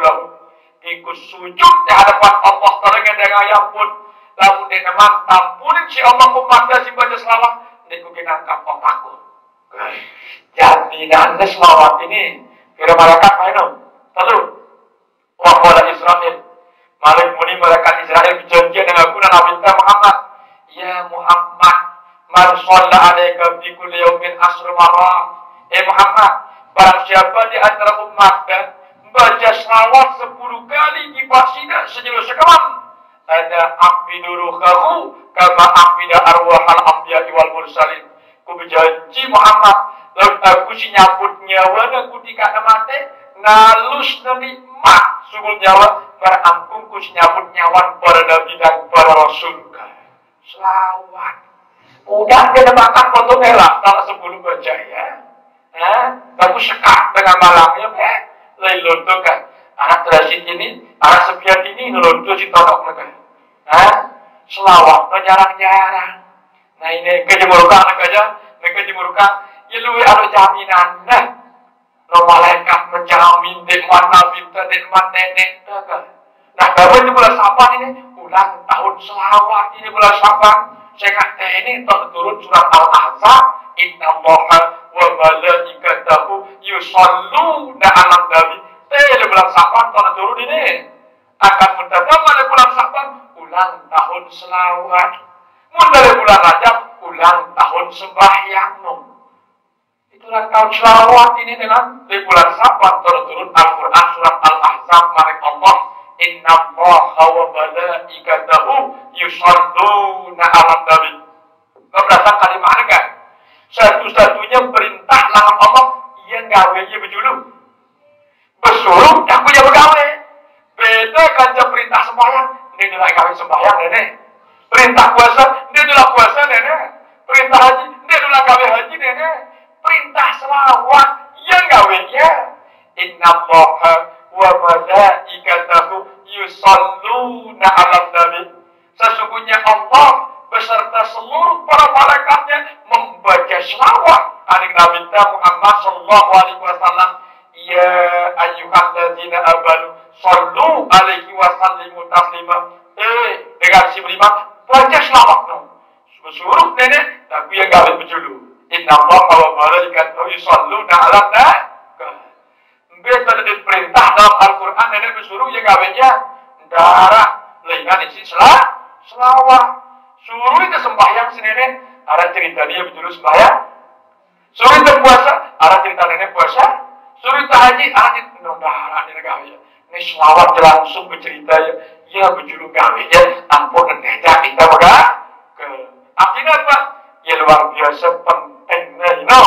lahu. Ikut sujud di hadapan Allah Ta'ala dengan ampun. Lalu dia memang tampunin si Allah umatnya si baca selawat. Dia kukinangkan otakku. Jaminannya selawat ini. Kira malaikat mainum. Tentu. Waqala Israel. Malaikat Israel berjanji dengan aku dan Nabi Muhammad. Ya Muhammad. Man shalla alaika fi kulli yawmin asra marrat. Muhammad. Barang siapa di antara umatnya baca selawat 10 kali di pasida sejelas sekalam, ada afidurukahu kama afida arwahal anbiya wal mursalin. Ku berjanji Muhammad, lalu aku si nyabut nyawa aku dikana mate nalus nikmat sungguh nyawa berangkung ku si nyabut nyawan para nabi dan para rasul. Selawat udah dia makan foto merah tak 10 baca ya. Aku sekat dengan malamnya lonto kan anak terasit ini, anak sepiat ini lonto si todok mereka. Selawat jarang-jarang. Nah ini kejemurkan aja, mereka jemurkan. Ya lu ada jaminan, lo malaikat menjamin dekman nabi, dekman nenek, kan? Nah kalau itu bulan Saban ini, ulang tahun selawat ini bulan Saban. Saya kata ini turun surat Al-Ahzab. Inna Allaha wa malaikatahu yusalluna 'alan nabi. Bulan Saban tahun turun ini akan mendadak pada bulan Saban ulang tahun selawat. Mulai bulan Rajab ulang tahun sembahyangmu. Itulah tahun selawat ini dengan di bulan Saban turun Al-Quran surat Al-Ahzab marik Allah. Inna Allaha wa malaikatahu yusalluna 'alan nabi. Berdasar kalimat kan? Satu-satunya perintah langan Allah yang gawe dia berjuluk. Bersuruh aku yang bergawe. Beda kan perintah sembahyang, dia nilai gawe sembahyang nenek. Perintah puasa, dia nilai puasa nenek. Perintah haji, dia nilai gawe haji nenek. Perintah selawat yang gawe ya. Inna Allaha wa malaikatahu yusalluna 'alan nabi. Sesungguhnya Allah beserta seluruh para malaikatnya membaca selawat aning Nabi Muhammad sallallahu alaihi wasallam. Ya ayyuhalladzina amanu shallu alaihi wa sallimu taslima. Dengan si beriman baca selawat no. Suruh nenek tapi yang gawe berjulu. Inna Allaha wa malaikatahu yusalluna 'alan nabi. Betul diperintah dalam Al-Qur'an nenek bersuruh yang gawenya darah lengan isi selawat. Suruh itu sembahyang si nenek, ada cerita dia berjulu sembahyang. Suruh itu puasa, ada cerita nenek puasa. Suruh itu haji, ada cerita darah di negara ya. Ini selawat langsung bercerita ya berjulu gawe ya. Ampun nenek kita boga. Artinya apa? Ya luar biasa pentingnya ini.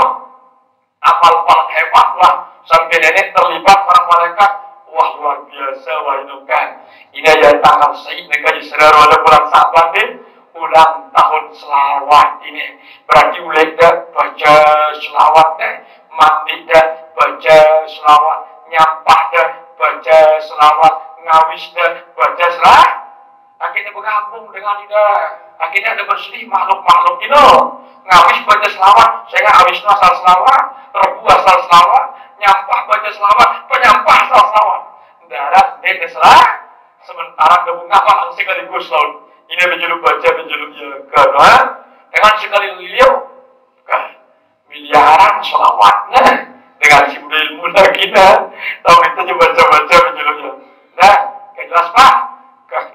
Amal paling hebat lah. Sampai nenek terlibat para malaikat. Wah luar biasa wah itu kan. Ini aja tanggal Said negara Israel pada bulan Saban deh. Ulang tahun selawat ini berarti ulek dah baca selawat dah, mandi dah baca selawat, nyampah dah baca selawat, ngawis dah baca selawat. Akhirnya bergabung dengan ida. Akhirnya ada bersih makhluk-makhluk itu. Ngawis baca selawat, saya ngawis asal selawat, rebu asal selawat, nyampah baca selawat, penyampah asal selawat. Darat dia selawat, sementara gabung ngapal sekaligus laut. Ini berjuluk baca berjuluk ya kan? Dengan sekali beliau kan miliaran selawatnya dengan si ilmu lagi nah. Tahu kita coba baca berjuluknya. Nah, kayak jelas pak?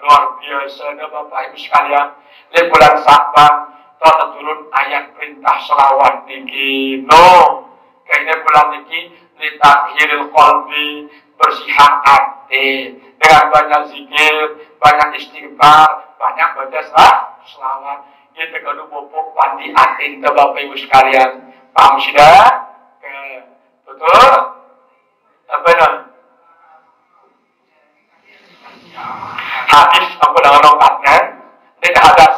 Luar biasa ada bapak ibu sekalian. Di bulan Saban telah turun ayat perintah selawat niki. No, kayaknya bulan niki litakhiril qalbi bersihkan Dengan banyak zikir, banyak istighfar, banyak baca selawat. Kita kudu pupuk pandi atin ke Bapak Ibu sekalian. Paham sudah? Betul? Apa namanya? Hadis apa dengan lengkapnya? Tidak hadas.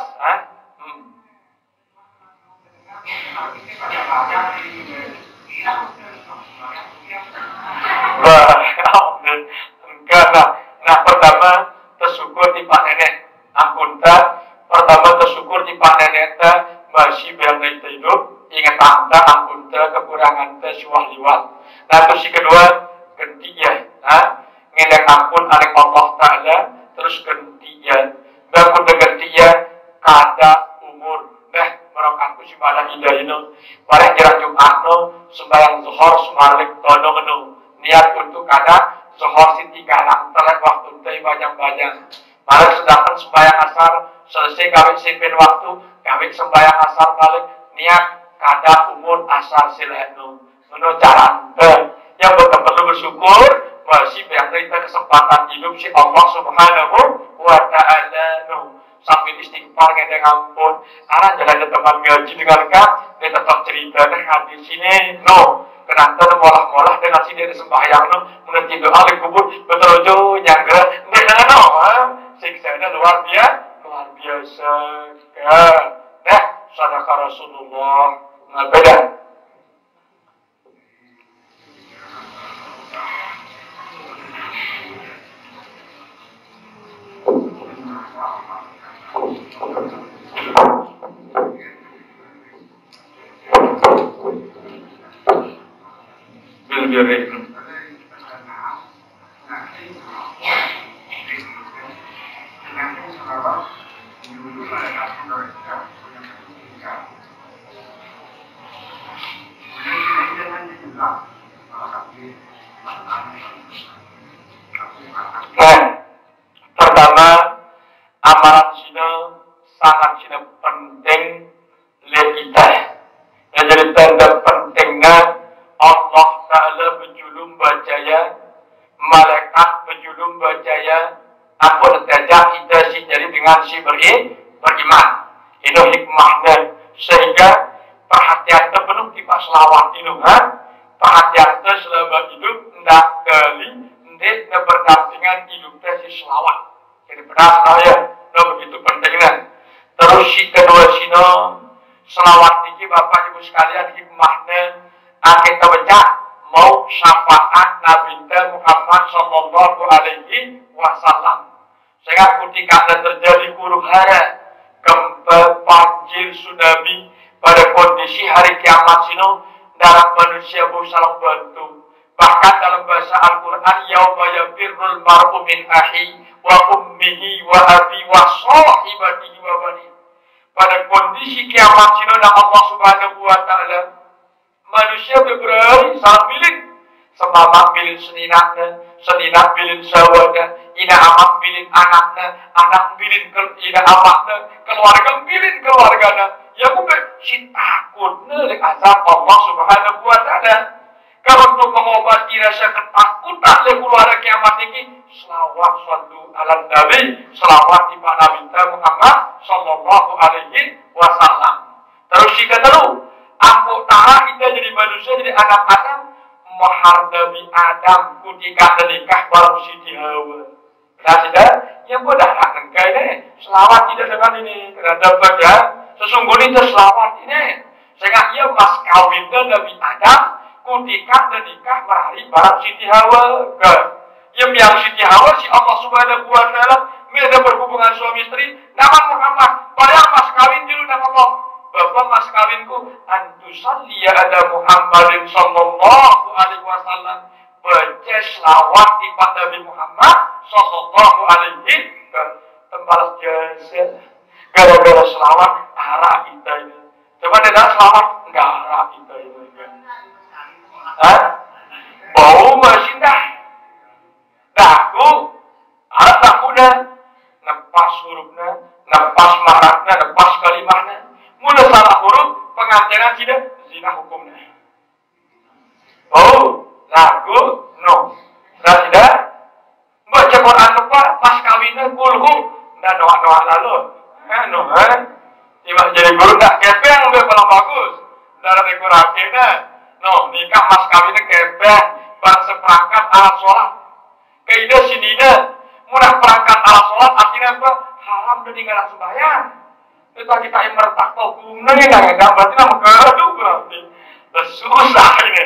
Nah, pertama tersyukur di Pak Nenek Angkunta. Pertama tersyukur di Pak Nenek masih berada hidup. Ingat anda Angkunta kekurangan suah liwat. Nah, terus yang kedua ganti ya. Ngeleng ampun alek Allah Ta'ala. Terus ganti ya. Bakun ganti ya kada umur. Merokatku si pada indah ini. Barang jarak Jumat sembahyang zuhur semalik tono menu. Niat untuk kada zuhur si tiga lang telek waktu teh banyak-banyak. Malah sedangkan sembahyang asar selesai kawin sipin waktu kawin sembahyang asar balik niat kada umur asar silenu. Menurut cara yang betul-betul bersyukur masih banyak kesempatan hidup si Allah Subhanahu wa Ta'ala. Sambil istighfar ngedeng ampun. Arah jalan teman ngaji dengarkan. Dia tetap cerita hadis sini. Kenapa molah-molah dengan sini ada sembahyang mengerti doa di kubur betul jo nyangga. Siksanya luar biasa. Sadaqah Rasulullah. Beda. Pertama, amalan sini sangat penting lihat kita. Yang jadi tanda pentingnya Allah Ta'ala berjulum bajaya, malaikat berjulum bajaya, apa terjadi kita sih jadi dengan si beriman. Itu hikmahnya sehingga perhatian penuh di pas selawat itu, perhatian selama hidup tidak kali tidak berdampingan hidupnya si selawat. Jadi benar saya, begitu pentingnya. Terus si kedua sino selawat ini Bapak Ibu sekalian hikmahnya kita baca mau syafaat Nabi Muhammad Sallallahu Alaihi Wasallam. Sehingga ketika ada terjadi huru hara, gempa, banjir, tsunami pada kondisi hari kiamat sino dalam manusia saling bantu. Bahkan dalam bahasa Al-Quran, yauma yafirrul mar'u min akhi wa ummihi wa abi wa sahibatihi wa bani. Pada kondisi kiamat sino Allah Subhanahu wa Ta'ala, manusia berberani saling milik. Semama milik seninat milik sahabatnya, ina amat milik anaknya, anak milik ina amatnya, keluarga milik keluarganya. Yang bukan si takutnya oleh azab Allah Subhanahu wa Ta'ala. Kalau untuk mengobati rasa ketakutan oleh keluarga kiamat ini, selawat sallu ala Nabi, selawat di Nabi Muhammad Sallallahu Alaihi Wasallam. Terus jika terus, aku tahu kita jadi manusia, jadi anak Adam, menghadapi Adam ketika menikah baru Siti Hawa. Nah, sudah, yang mudah engkau ini selawat tidak dengan ini, kerana baca sesungguhnya itu selawat ini. Sehingga ia mas kawin Nabi Adam ketika menikah berhari baru Siti Hawa. Yang Siti Hawa si Allah Subhanahu wa Ta'ala mereka berhubungan suami istri nama Muhammad. Padahal mas kawin dulu nama Allah. Bapak mas kawinku antusalliya ala Muhammadin Sallallahu Alaihi Wasallam. Baca selawat di Nabi Muhammad Sallallahu Alaihi Tembalas jasa. Gara-gara selawat arah kita ini. Coba tidak selawat enggak arah kita ini. Bau masih dah. Daku alat takuna nepas hurufnya, nepas maraknya, nepas kalimahnya. Mula salah huruf pengantinan tidak zina hukumnya. Oh, lagu no. Sudah tidak kawinnya kulhu ndak doa lalu tiba jadi guru ndak kepeng udah paling bagus darah dekoratifnya nikah mas kawinnya kepeng barang seperangkat alat sholat kaidah sininya mudah perangkat alat sholat artinya apa haram dan tinggalan sembahyang itu kita yang mertakal guna ya nggak berarti nama gaduh berarti susah ini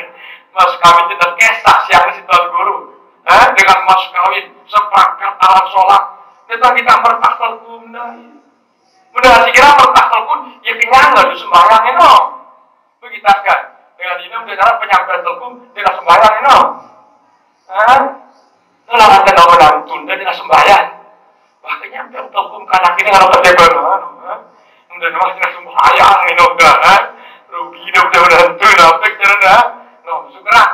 mas kawin dan kesah siapa sih tuan guru dengan mas kawin seperangkat alat sholat itu kita mertakal guna mudah kira mertakal pun ya kenyang nggak di sembahyang itu begitu kan dengan ini udah cara penyampaian telkum tidak sembahyang itu kalau ada orang tunda dengan sembahyang makanya penyampaian telkum karena ini kalau terjebak udah nama tidak sembahyang ini udah rugi udah hantu nafek cerita segera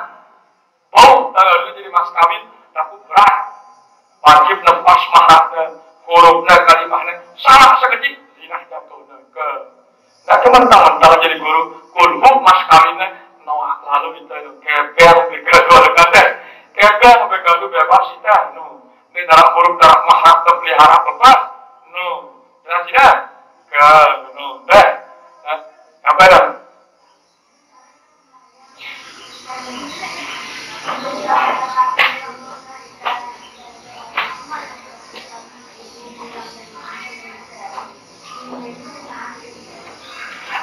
mau kalau itu jadi mas kawin aku berat wajib nafas mahaknya hurufnya kalimahnya salah sekecil dinah jatuh ke nggak cuma mentang jadi guru kulhu mas kawinnya lalu kita kepel kedua dekatnya kepel kedua bebas kita ini darah huruf darah mahak terpelihara lepas jelas tidak deh apa dah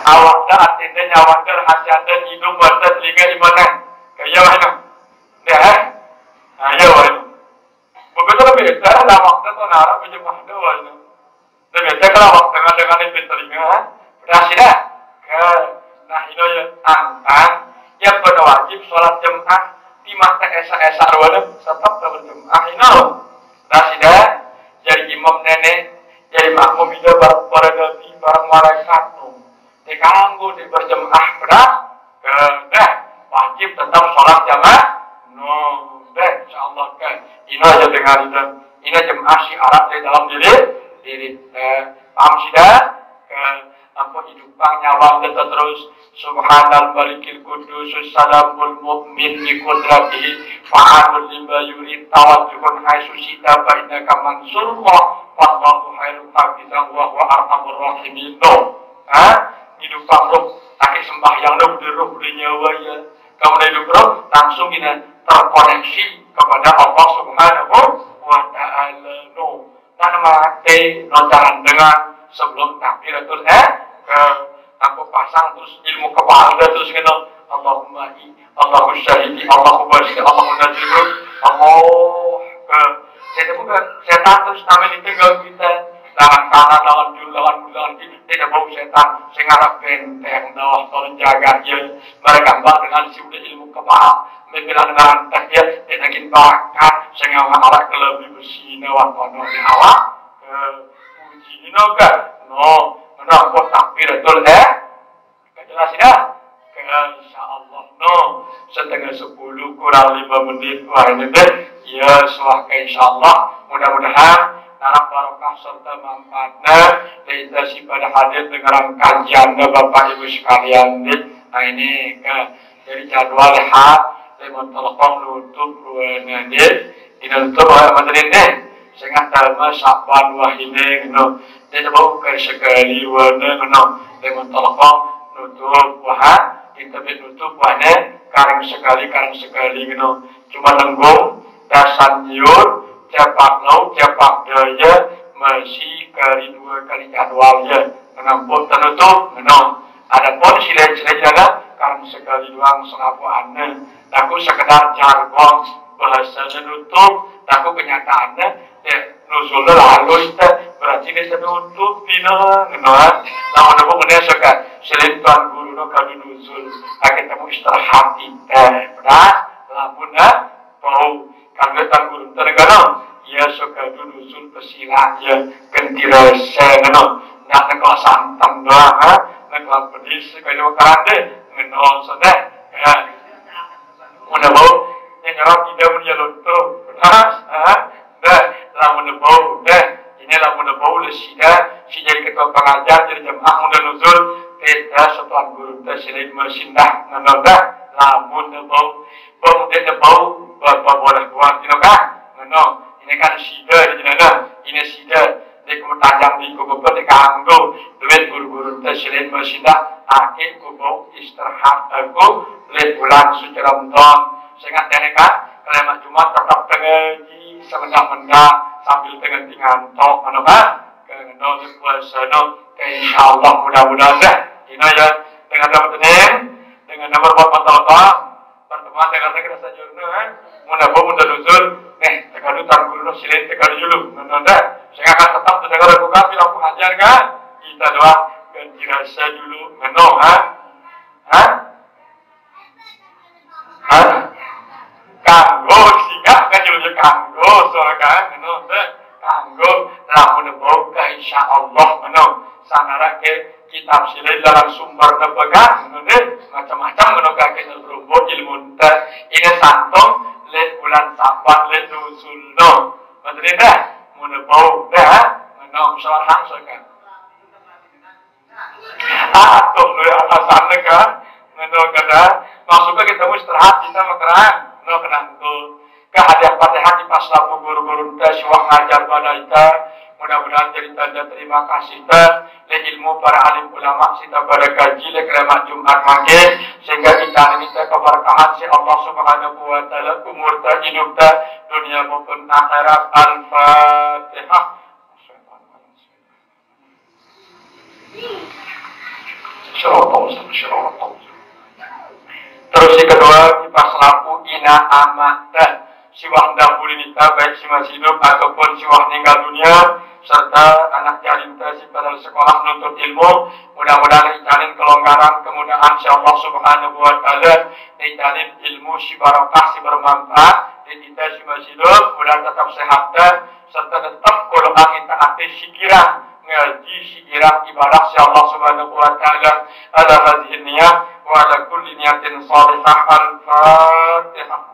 awaknya artinya nyawaknya hajatnya hidup wajah telinga imanan kaya mana ayo wajah begitu lebih beda lah waktu itu nara berjumlah doa itu dan beda kalau waktu dengan yang telinga berhasil nah ini ya tantang yang pada wajib sholat jemaah di mata esa-esa arwana tetap berjemaah ini berhasil jadi imam nenek jadi makmum itu para nabi para malaikat dikanggu di berjemaah berat wajib tetap sholat jamaah insyaallah kan ini aja dengan ini jemaah syiarat di dalam diri paham sudah ampun hidupang nyawa kita terus subhanal malikil qudusus salamul mu'min bi qudratihi fa'alul lima yurid tawajjuhun haitsu sita fa innaka mansurullah wallahu khairul hafizan wa huwa arhamur rahimin hidup roh, pakai sembahyang roh di nyawa ya. Kamu hidup roh langsung ini terkoneksi kepada Allah Subhanahu wa Ta'ala. Dan mati jalan dengan sebelum takbiratul aku pasang terus ilmu kepala terus kena Allahumma Allahu syahidi Allahu basir Allahu nazir jadi bukan setan terus namanya ditinggal kita lawan kanan, lawan jul, lawan kiri, tidak bau setan, sengarap benteng, bawah tolong jaga dia, mereka dengan si udah ilmu kepala, membilang dengan takdir, tidak ingin bakat, sengawa awak kelebih bersih, nawan kono di awak, uji ini noga, menakut takbir itu kejelas ya, insyaallah, setengah 10 kurang 5 menit, wah ini deh, ya suaka insyaallah, mudah-mudahan dalam barokah serta manfaatnya diintasi pada hadir dengaran kajian Bapak Ibu sekalian nah ini dari jadwal lihat lemon telepon nutup ruangannya dinutup oleh menteri sehingga dalam sabban wahine dia coba ke sekali warna lemon telepon nutup wah internet nutup wahne karang sekali cuma lenggung dasan nyur cepak laut, cepak daya masih kali 2 kali jadwalnya menampung tertutup ada pun sila-sila jaga kan sekali doang selapuannya aku sekedar jargon bahasa nutup aku kenyataannya nuzulnya lalu berarti dia nutup namun aku menesakan selain tuan guru kali nuzul kita mau istirahat berat lamunnya bau karena tanggung tergana ya suka dulu sul pesilat ya kentira seneno nak nak santam doang nak pedis kalau karande ngenol sudah ya mana bau yang orang tidak punya lontong beras dah lamun bau dah ini lamun bau lesida si jadi ketua pengajar jadi jemaah muda nuzul kita setelah guru tersilin mesindah ngenol lamun bau dia bau boleh buat ini kan ini Ini kan sida di mana? Ini sida. Di kemudian di kubur di kanggo duit guru-guru terselin bersida. Akhir kubur istirahat aku lihat bulan suci Ramadan. Sehingga mereka kalau Jumat tetap tengaji semendak-mendak sambil tengah ngantok, mana kan? Kena puasa insyaallah mudah-mudahan ini ya dengan nomor berpantau pertemuan dengan kita sajurna mudah usul tegadu tanggul silin tegadu dulu menanda sehingga akan tetap terdengar bukan bila aku hajar kan kita doa ganti rasa dulu meno kanggo sehingga kan dulu kanggo soalnya kan meno kanggo lamun boga insyaallah meno sanara ke kitab silih dalam sumber nepegang macam-macam menogak ke berumur ilmu ini santong le bulan sabat le nusulno betul dah menebau dah menom syarah kan atau lu atasan kan menom kada maksudnya kita mau istirahat kita makan no kenang tu kehadiah Fatihah di pas lapu guru-guru teh siwak ngajar pada kita mudah-mudahan jadi tanda terima kasih le ilmu para alim ulama kita pada gaji le kerema Jumat makin sehingga kita minta keberkahan si Allah Subhanahu wa taala umur ta hidup ta dunia maupun akhirat. Al-Fatihah. Terus yang kedua kita selaku ina amata siwah dahulu nikah baik si masih hidup ataupun siwah meninggal dunia serta anak yatim si pada sekolah menuntut ilmu mudah-mudahan dijalin kelonggaran kemudahan si Allah Subhanahu wa taala dijalin ilmu si barokah si bermanfaat dan kita si masih hidup mudah tetap sehat serta tetap kalau kita ati sikirah ngaji sikirah ibadah si Allah Subhanahu wa taala ala hadhihi niyah wa ala kulli niyatin salihah. Al-Fatihah.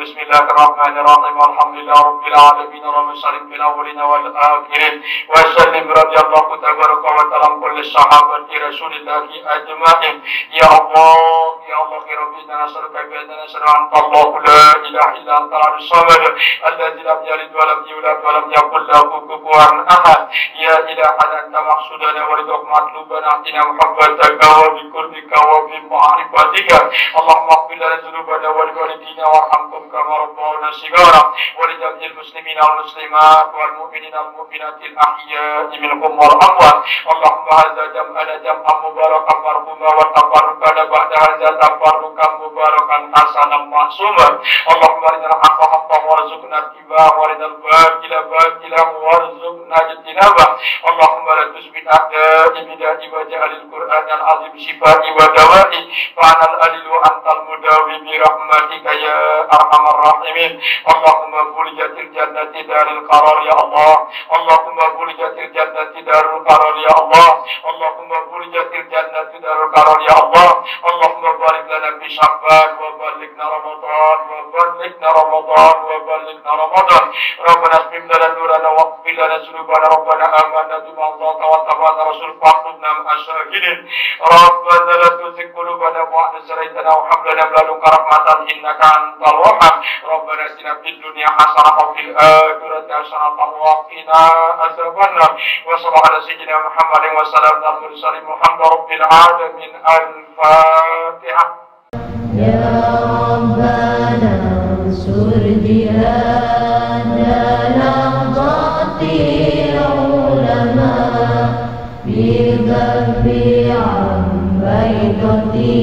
Bismillahirrahmanirrahim. Alhamdulillahirabbil alamin. Salim fil awwalin wal akhirin. Wa sallim radhiyallahu tabaraka wa ta'ala kulli sahabati Rasulillah ajma'in. Ya Allah ya Rabbi nas'aluka bi anna nas'aluka Allahu la ilaha illa anta as-samad alladzi lam yalid wa lam yulad wa lam yakul lahu kufuwan ahad. Ya ilahana anta maqsudana wa ridha matlubana atina muhabbataka wa bi qurbika wa bi ma'rifatika. Allahumma ighfir lana dhunubana wa li walidina warhamhum kama rabbawna shighara wa li jami'il muslimina wal muslimat wal mu'minina wal mu'minatil ahya'i minhum wal amwat. Allahumma hadza jam'ana jam'an mubarakan marhuma wa tafarraqana ba'da hadza tafarruqan mubarakan hasanan ma'suma. Allahumma arinal haqqa haqqan warzuqna ittiba'ah wa arinal batila batilan warzuqna ijtinabah. Allahumma la tusbit a'da'i bida'i wa ja'alil qur'anal azim shifa'i wa dawa'i fa'anal alil wa antal mudawi bi rahmatika ya arhamar rahimin. Allahumma bulijatil jannati daril qarar ya Allah. Allahumma bulijatil jannati darul qarar ya Allah. Allahumma bulijatil jannati darul qarar ya Allah. Allahumma barik lana fi Sya'ban wa ballighna Ramadan wa ballighna Ramadan wa ballighna Ramadan. Rabbana asbim lana nurana waqfil lana dzunubana rabbana amanna bima anzalta wa tabi'na rasul faqtubna ma'asyahidin. Rabbana la tuzigh qulubana ba'da idh hadaytana wa hab lana min ladunka rahmatan innaka antal wahhab. Rabbana atina fid dunya hasanah wa fil akhirati hasanah wa qina adzabannar. Wa sallallahu ala sayyidina Muhammadin wa sallam ala mursalin Muhammad rabbil alamin. Al-Fatihah. Ya Rabbana ansur jihadana qatil ulama bi dharbi an baitati